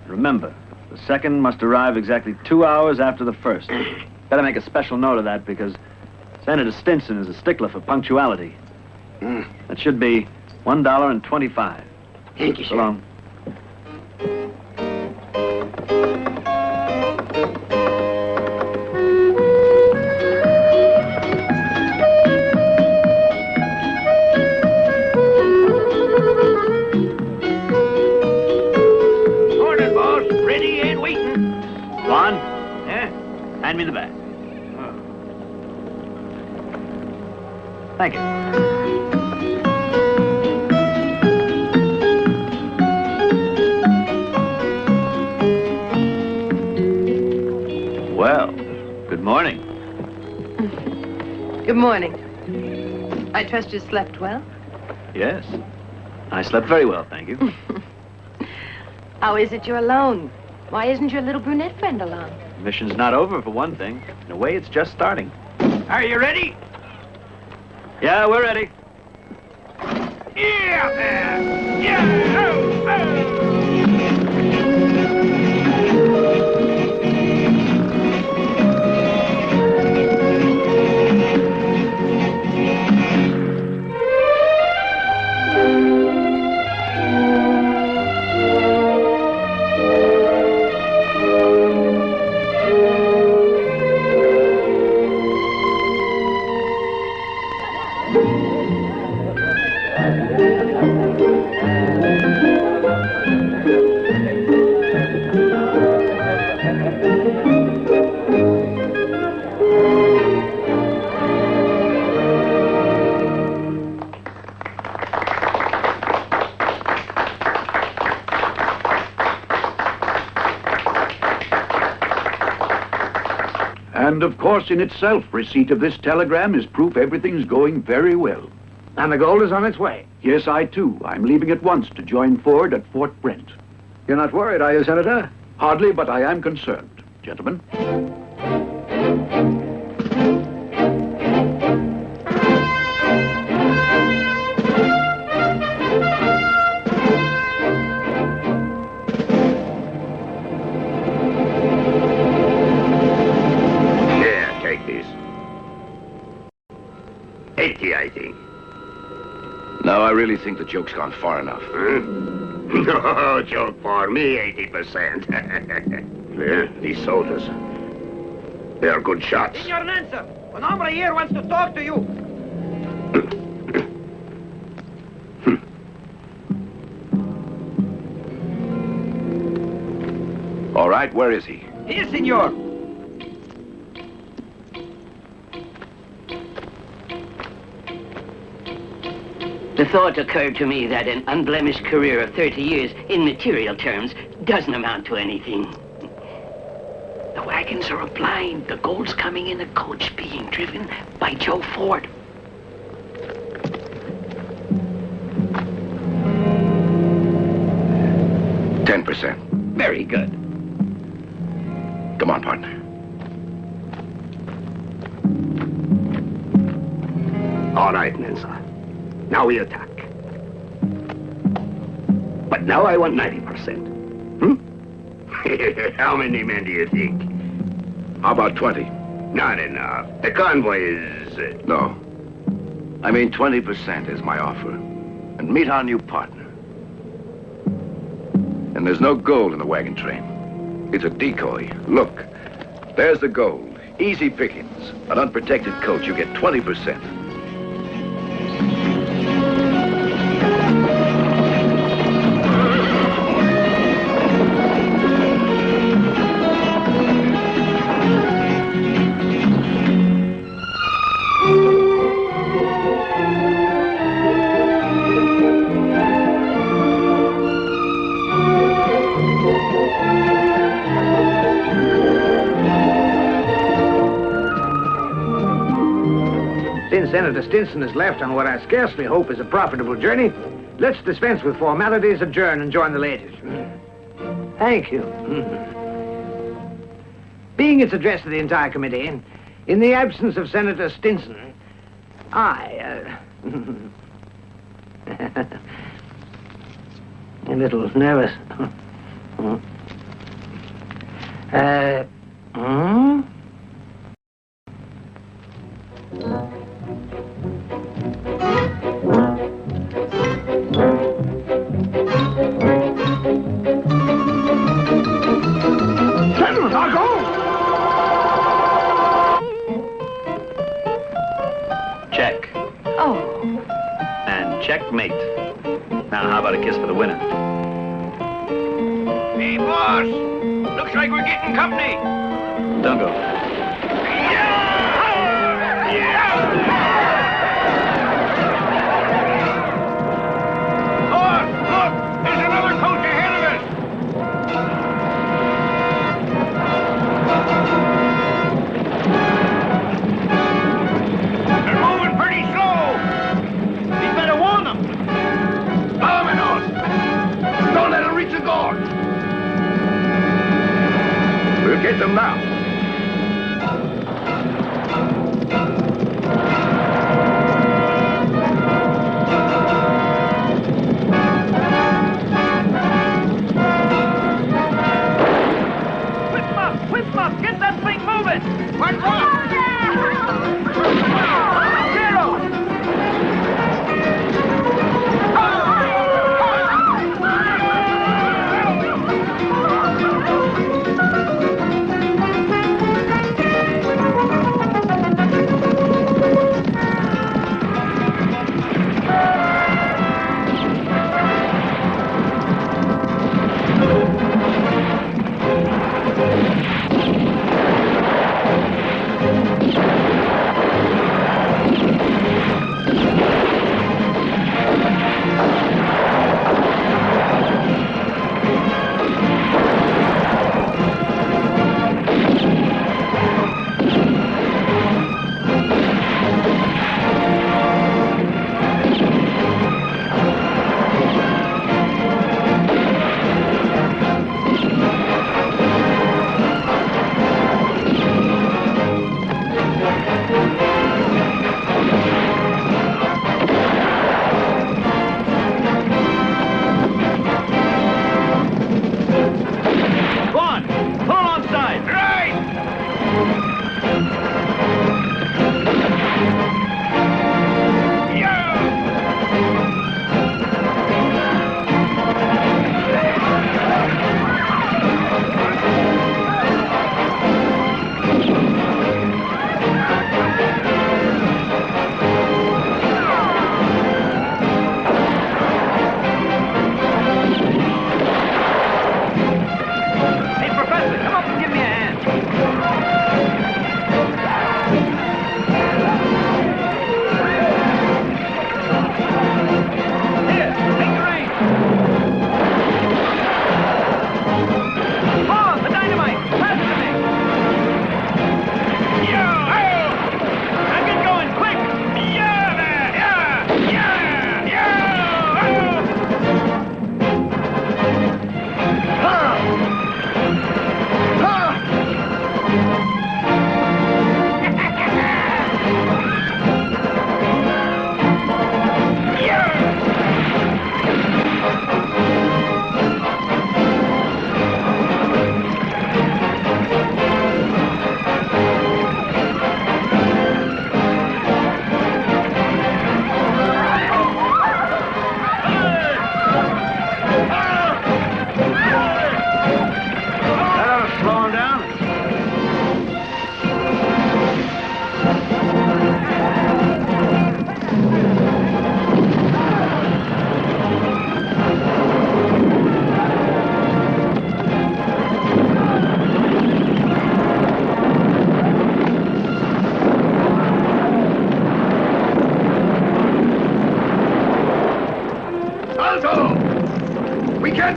Remember, the second must arrive exactly 2 hours after the first. Better make a special note of that because Senator Stinson is a stickler for punctuality. That should be $1.25. Thank you, sir. So long. Hand me the bag. Thank you. Well, good morning. Good morning. I trust you slept well? Yes. I slept very well, thank you. How is it you're alone? Why isn't your little brunette friend along? Mission's not over, for one thing. In a way, it's just starting. Are you ready? Yeah, we're ready. Yeah, man! Yeah! Oh, oh. And of course, in itself, receipt of this telegram is proof everything's going very well. And the gold is on its way. Yes, I too. I'm leaving at once to join Ford at Fort Brent. You're not worried, are you, Senator? Hardly, but I am concerned. Gentlemen. I think. No, I really think the joke's gone far enough. Huh? No joke for me, 80%. Yeah, these soldiers. They are good shots. Senor Nancer, an hombre here wants to talk to you. All right, where is he? Here, senor. The thought occurred to me that an unblemished career of 30 years, in material terms, doesn't amount to anything. The wagons are a blind. The gold's coming in a coach being driven by Joe Ford. %10. Very good. Come on, partner. All right, Nancy. Now we attack. But now I want 90%. How many men do you think? How about 20? Not enough. The convoy is... No. I mean 20% is my offer. And meet our new partner. And there's no gold in the wagon train. It's a decoy. Look, there's the gold. Easy pickings. An unprotected coach, you get 20%. Since Senator Stinson has left on what I scarcely hope is a profitable journey, let's dispense with formalities, adjourn, and join the ladies. Thank you. Being it's addressed to the entire committee, in the absence of Senator Stinson, I, a little nervous. Check. Oh. And checkmate. Now, how about a kiss for the winner? Hey, boss! Looks like we're getting company. Don't go. Boss, look! There's another coach ahead of us! They're moving pretty slow! We better warn them! Vámonos! Don't let them reach the gorge! town. Get that thing moving! What?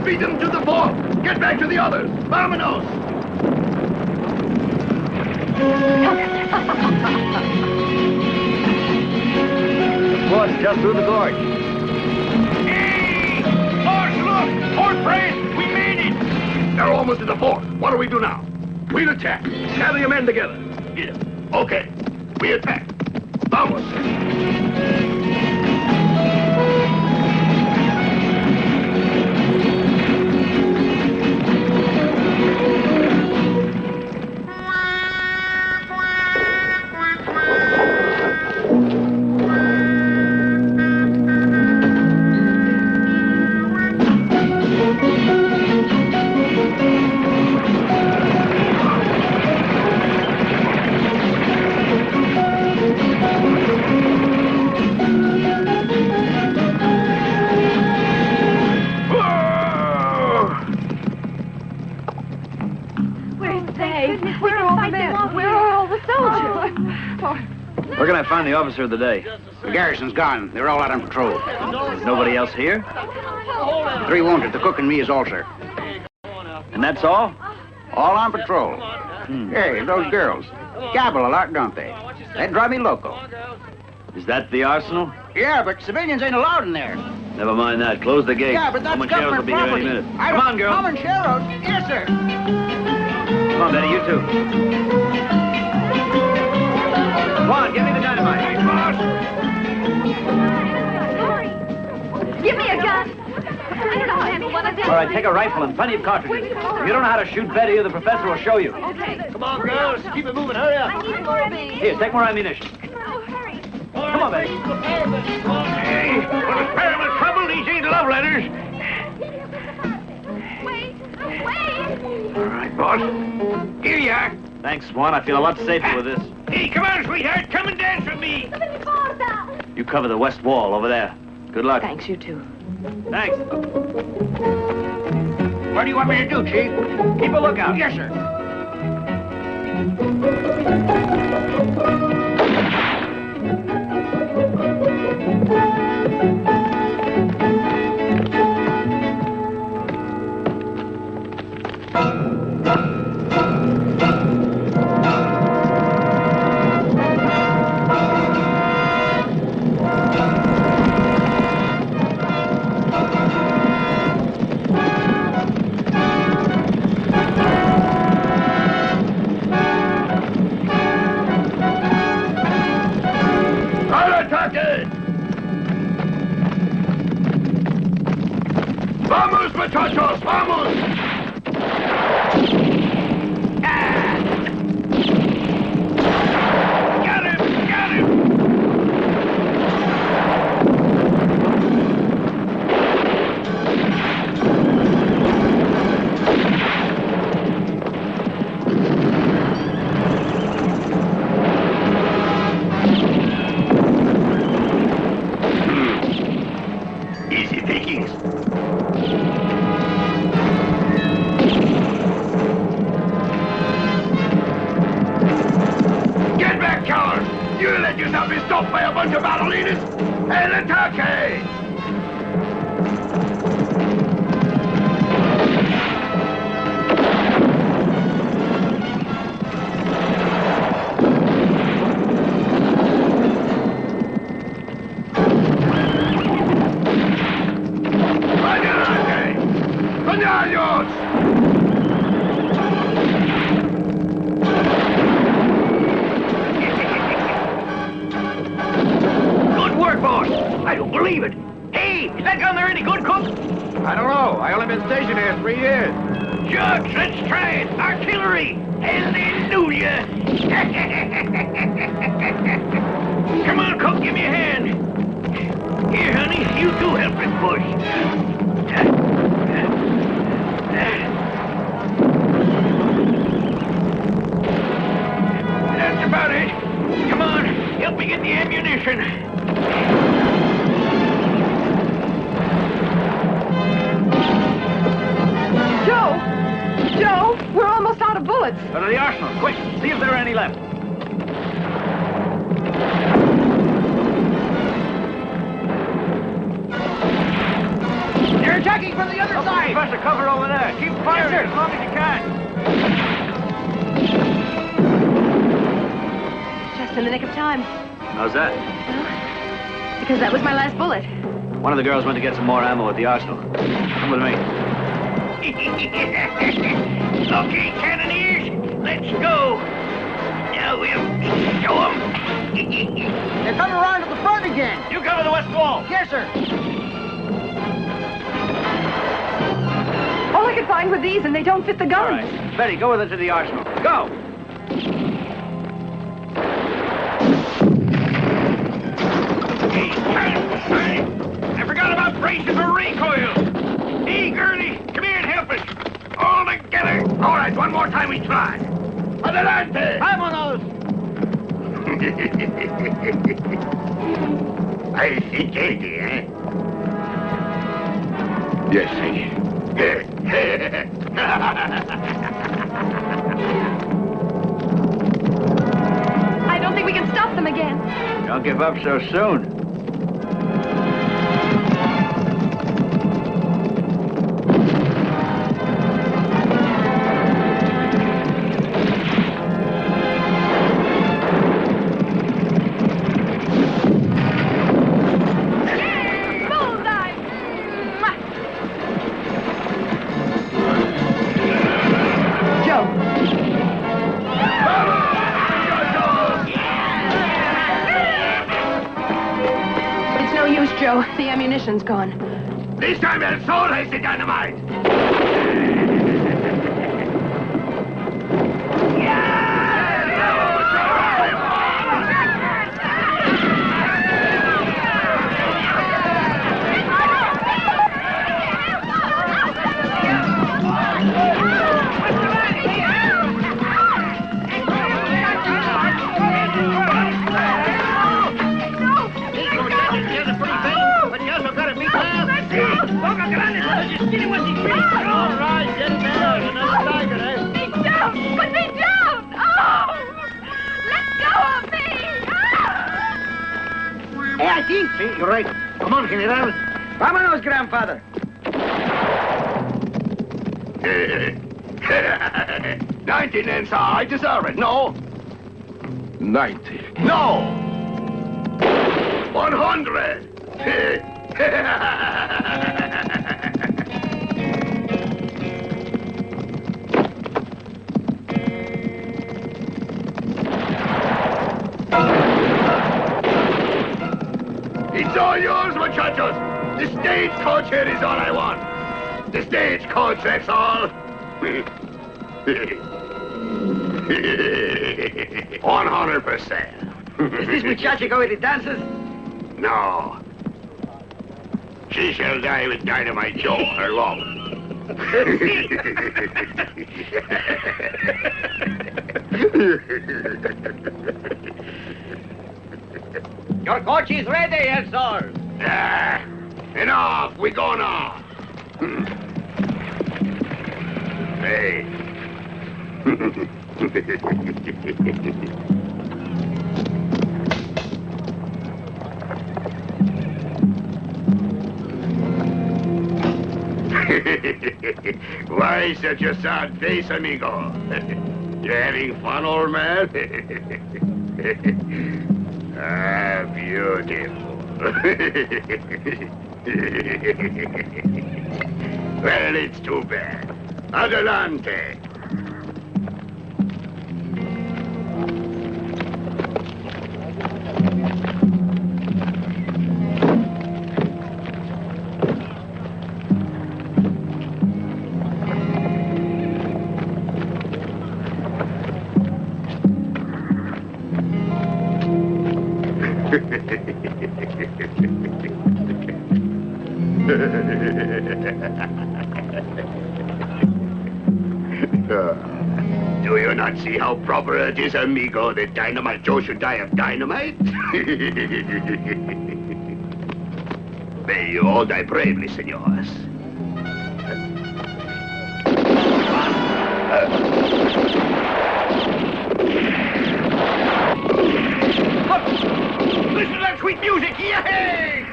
Beat them to the fort! Get back to the others! Vámonos! Boss, just through the gorge. Hey! Boss, look! Fort Brand! We made it! They're almost at the fort. What do we do now? We'll attack. Gather your men together. Yeah. Okay. We attack. Vamos. Where can I find the officer of the day? The garrison's gone. They're all out on patrol. There's nobody else here? The 3 wounded, the cook and me is all, sir. And that's all? All on patrol. Hey, those girls. Gabble a lot, don't they? They drive me loco. Is that the arsenal? Yeah, but civilians ain't allowed in there. Never mind that. Close the gate. Yeah, but that's Comancheros will government be here any property. minute. Come on, girl. Comancheros? Yes, sir. Come on, Betty, you too. Come on, give me the dynamite. Give me a gun. I don't know how to handle one of them. All right, take a rifle and plenty of cartridges. If you don't know how to shoot Betty, the professor will show you. Okay. Come on, girls. Keep it moving. Hurry up. I need more of these. Here, take more ammunition. Oh, hurry. Come on, Betty. Hey, when a pair of trouble, these ain't love letters. Wait. All right, boss. Here you are. Thanks, Swan. I feel a lot safer with this. Hey, come on, sweetheart. Come and dance with me. You cover the west wall over there. Good luck. Thanks, you too. Thanks. What do you want me to do, Chief? Keep a lookout. Yes, sir. ¡Vamos, muchachos! ¡Vamos! Got him! Got him! Easy pickings. Get back, coward! You let yourself be stopped by a bunch of ballerines? El ataque! ¡Cañallos! Good work, boss. I don't believe it. Hey, is that gun there any good, Cook? I don't know. I only been stationed here 3 years. Shucks, let's try it. Artillery. Hallelujah. Come on, Cook, give me a hand. Here, honey, you do help it push. That's about it. Come on, help me get the ammunition. Joe, we're almost out of bullets. Go to the arsenal, quick. See if there are any left. They're attacking from the other side. Professor, cover over there. Keep firing as long as you can. Just in the nick of time. How's that? Because that was my last bullet. One of the girls went to get some more ammo at the arsenal. Come with me. Okay, cannoneers, let's go. Now we'll show them. They're coming around to the front again. You cover the west wall. Yes, sir. All I could find were these, and they don't fit the guns. All right. Betty, go with it to the arsenal. Go! I forgot about braces for recoil. Hey, Gurney, come here and help us. All together. All right, one more time we try. Adelante! Vámonos. I see Katie, eh? Yes, see. I don't think we can stop them again. Don't give up so soon. Joe. The ammunition's gone. This time El Sol has the dynamite. Hey, I think. See, you're right. Come on, General. Vámonos, grandfather. 90 then, sir. I deserve it. No. 90. No. 100. It's all yours, muchachos. The stagecoach here is all I want. The stagecoach, that's all. 100%. Is this muchacha going to dances? No. She shall die with Dynamite Joe, her love. Your coach is ready, El Sol. Enough. We go now. Hey. Why such a sad face, amigo? You having fun, old man? Ah, beautiful. Well, it's too bad. Adelante. Do you not see how proper it is, amigo, that Dynamite Joe should die of dynamite? May you all die bravely, senors. Listen to that sweet music! Yay!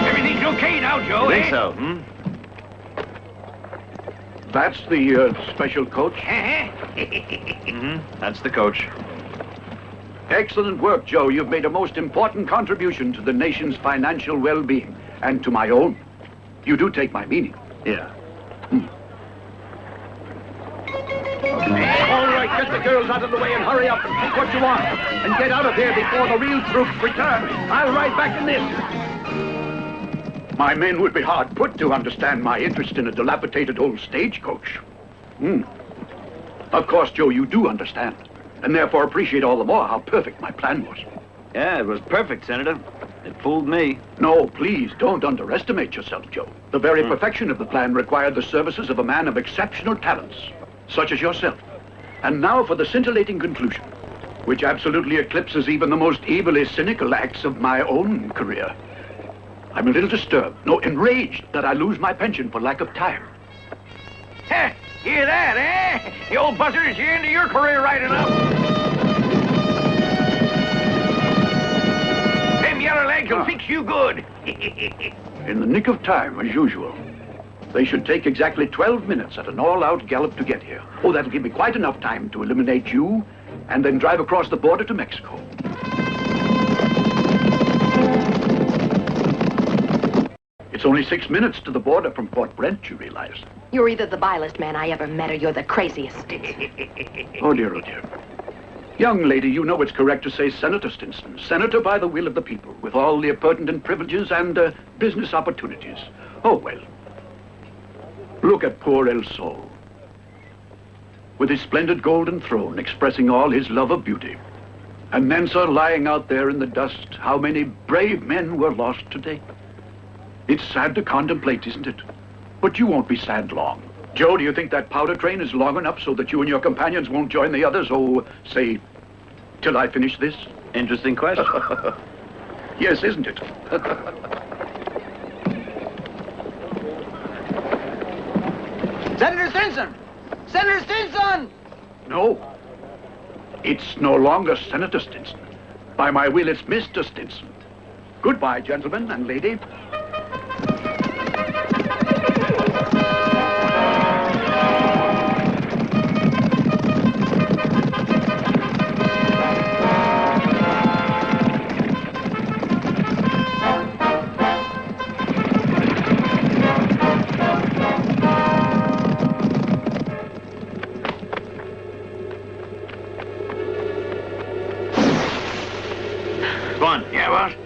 Everything's okay now, Joe, Think so, hmm? That's the special coach? That's the coach. Excellent work, Joe. You've made a most important contribution to the nation's financial well-being, and to my own. You do take my meaning. Yeah. All right, get the girls out of the way and hurry up and take what you want. And get out of here before the real troops return. I'll ride back in this. My men would be hard put to understand my interest in a dilapidated old stagecoach. Of course, Joe, you do understand. And therefore appreciate all the more how perfect my plan was. Yeah, it was perfect, Senator. It fooled me. No, please, don't underestimate yourself, Joe. The very perfection of the plan required the services of a man of exceptional talents, such as yourself. And now for the scintillating conclusion, which absolutely eclipses even the most evilly cynical acts of my own career. I'm a little disturbed, no, enraged that I lose my pension for lack of time. Heh, hear that, eh? The old buzzard's here into your career right enough. Them yellow legs will fix you good. In the nick of time, as usual. They should take exactly 12 minutes at an all-out gallop to get here. Oh, that'll give me quite enough time to eliminate you and then drive across the border to Mexico. It's only 6 minutes to the border from Fort Brent, you realize. You're either the vilest man I ever met or you're the craziest. Oh, dear, oh, dear. Young lady, you know it's correct to say Senator Stinson. Senator by the will of the people, with all the appurtenant privileges and business opportunities. Oh, well. Look at poor El Sol. With his splendid golden throne expressing all his love of beauty. And men, sir, lying out there in the dust, how many brave men were lost today. It's sad to contemplate, isn't it? But you won't be sad long. Joe, do you think that powder train is long enough so that you and your companions won't join the others, oh, say, till I finish this? Interesting question. Yes, isn't it? Senator Stinson! Senator Stinson! No. It's no longer Senator Stinson. By my will, it's Mr. Stinson. Goodbye, gentlemen and lady.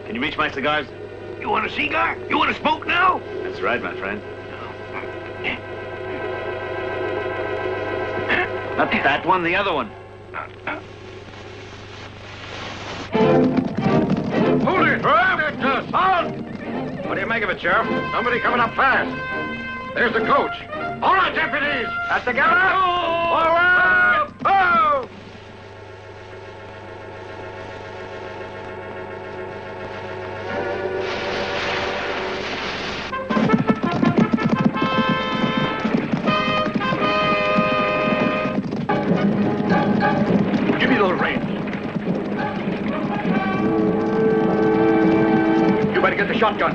Can you reach my cigars? You want a cigar? You want to smoke now? That's right, my friend. Not that one, the other one. Hold it! Halt! What do you make of it, Sheriff? Somebody coming up fast. There's the coach. All right, deputies! That's together! Forward! Oh! Give me those reins. You better get the shotgun.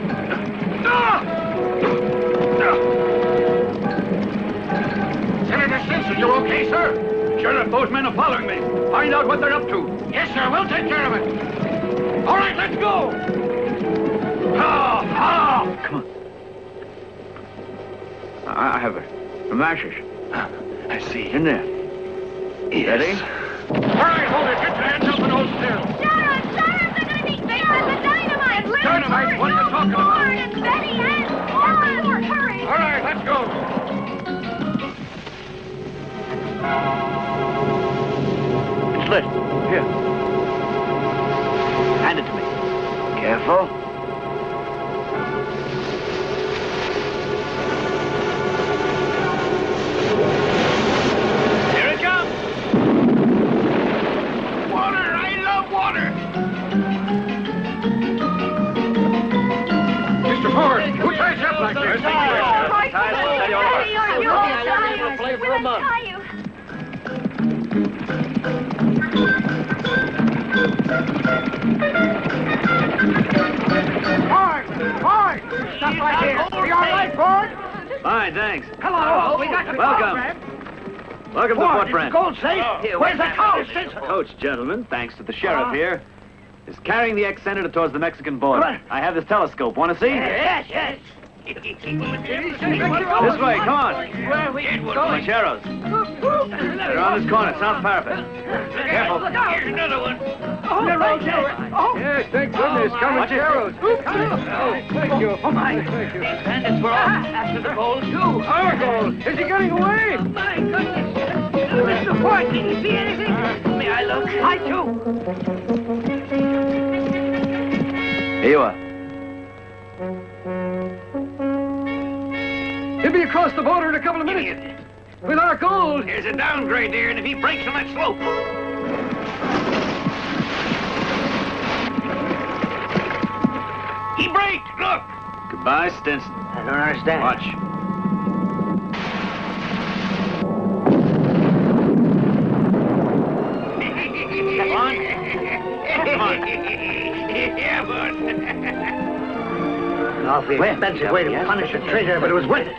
Senator Stinson, you okay, sir? Sheriff, those men are following me. Find out what they're up to. Yes, sir. We'll take care of it. All right, let's go. Come on. I have a matches. I see. In there. Yes. Ready? All right, hold it. Get your hands up and hold still. Sheriff, they're going to be famous with dynamite. Dynamite? What are you talking about? Ford and Betty and Ford. Hurry. All right, let's go. It's lit. Here. Hand it to me. Careful. Here it comes. Water! I love water! Mr. Ford, who ties you up like this? We'll play for a month. Ford! Ford! Stop right here. Are you all right, Ford? Fine, thanks. Hello. We got your Welcome. friend. Welcome to Fort Brent. Gold safe? Where's the coach? Coach, gentlemen, thanks to the sheriff here, is carrying the ex-senator towards the Mexican border. Right. I have this telescope. Want to see? Yes, yes. This way, come on. Rancheros. They're on this corner, south parapet. Careful. Here's another one. Yes, thank goodness. Rancheros. Thank you. Oh, my. Thank you. These bandits were off after the gold, too. Our gold. Is he getting away? My goodness. Mr. Ford, can you see anything? May I look? I too. Here you are. He'll be across the border in a couple of minutes. With our gold. There's a downgrade there, and if he breaks on that slope. He braked! Look! Goodbye, Stinson. I don't understand. Watch. Come on. Come on. Yeah, bud. An awfully expensive way to punish a traitor, but it was worth it.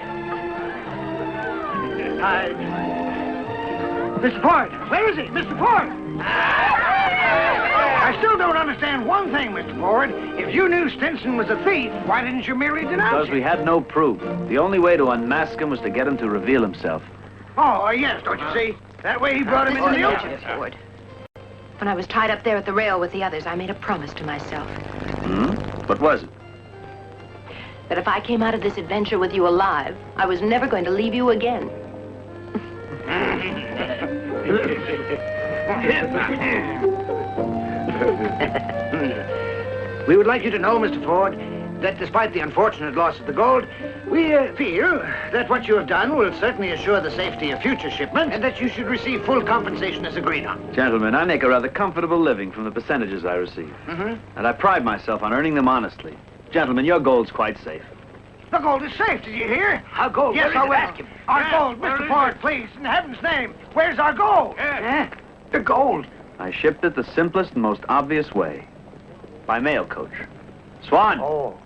Mr. Ford! Where is he? Mr. Ford! I still don't understand one thing, Mr. Ford. If you knew Stinson was a thief, why didn't you merely denounce Because him? we had no proof. The only way to unmask him was to get him to reveal himself. Oh, yes, don't you see? That way he brought him into the open. Mr. Ford. When I was tied up there at the rail with the others, I made a promise to myself. What was it? That if I came out of this adventure with you alive, I was never going to leave you again. We would like you to know, Mr. Ford, that despite the unfortunate loss of the gold, we feel that what you have done will certainly assure the safety of future shipments and that you should receive full compensation as agreed on. Gentlemen, I make a rather comfortable living from the percentages I receive. And I pride myself on earning them honestly. Gentlemen, your gold's quite safe. The gold is safe, did you hear? Our gold? Yes, I will. Ask him. Our gold, Mr. Ford, please, in heaven's name. Where's our gold? The gold. I shipped it the simplest and most obvious way. By mail coach. Swan. Oh.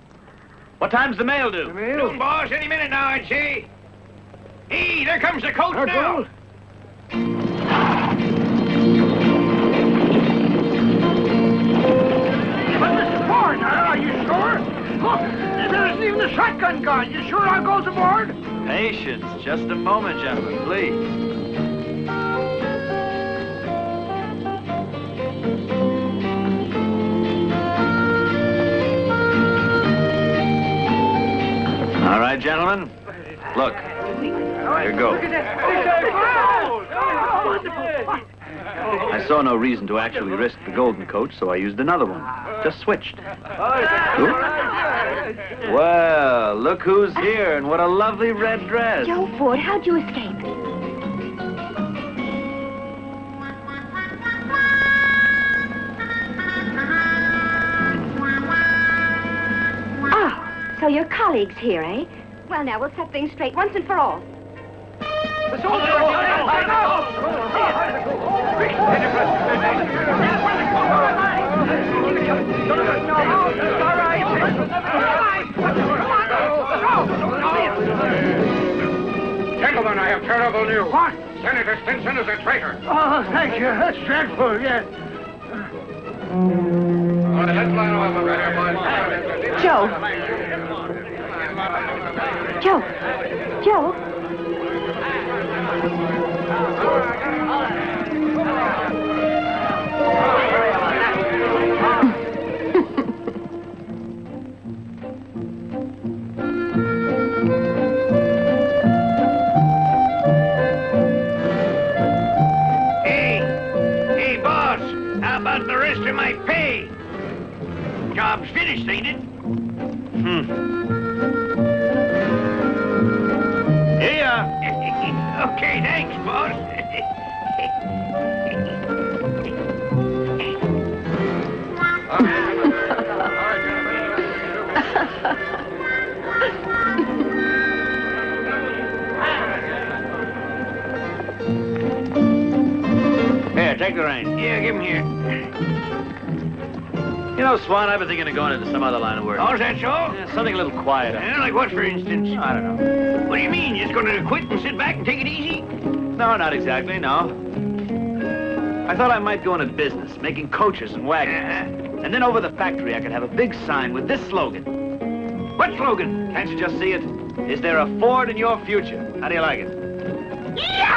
What time's the mail due? Due, boss, any minute now, I'd say. Hey, there comes the coach now. Gold? But Mr. Ford, are you sure? Look, there isn't even the shotgun guard. You sure our gold's aboard? Patience. Just a moment, gentlemen, please. All right, gentlemen. Look. Here goes. I saw no reason to actually risk the golden coach, so I used another one. Just switched. Well, look who's here, and what a lovely red dress. Joe Ford, how'd you escape? Oh, so your colleague's here, eh? Well, now, we'll set things straight once and for all. Gentlemen, I have terrible news. What? Senator Stinson is a traitor. Oh, thank you. That's dreadful, yes. Let's line off over here, boys. Joe. Joe. Joe. Hey, boss, how about the rest of my pay? Job's finished, ain't it? Here. Okay, thanks, boss. Here, take the reins. Yeah, give him here. You know, Swan, I've been thinking of going into some other line of work. Oh, is that so? Yeah, something a little quieter. Yeah, like what, for instance? I don't know. What do you mean? You're just going to quit and sit back and take it easy? No, not exactly, no. I thought I might go into business, making coaches and wagons. And then over the factory, I could have a big sign with this slogan. What slogan? Can't you just see it? Is there a Ford in your future? How do you like it? Yeah!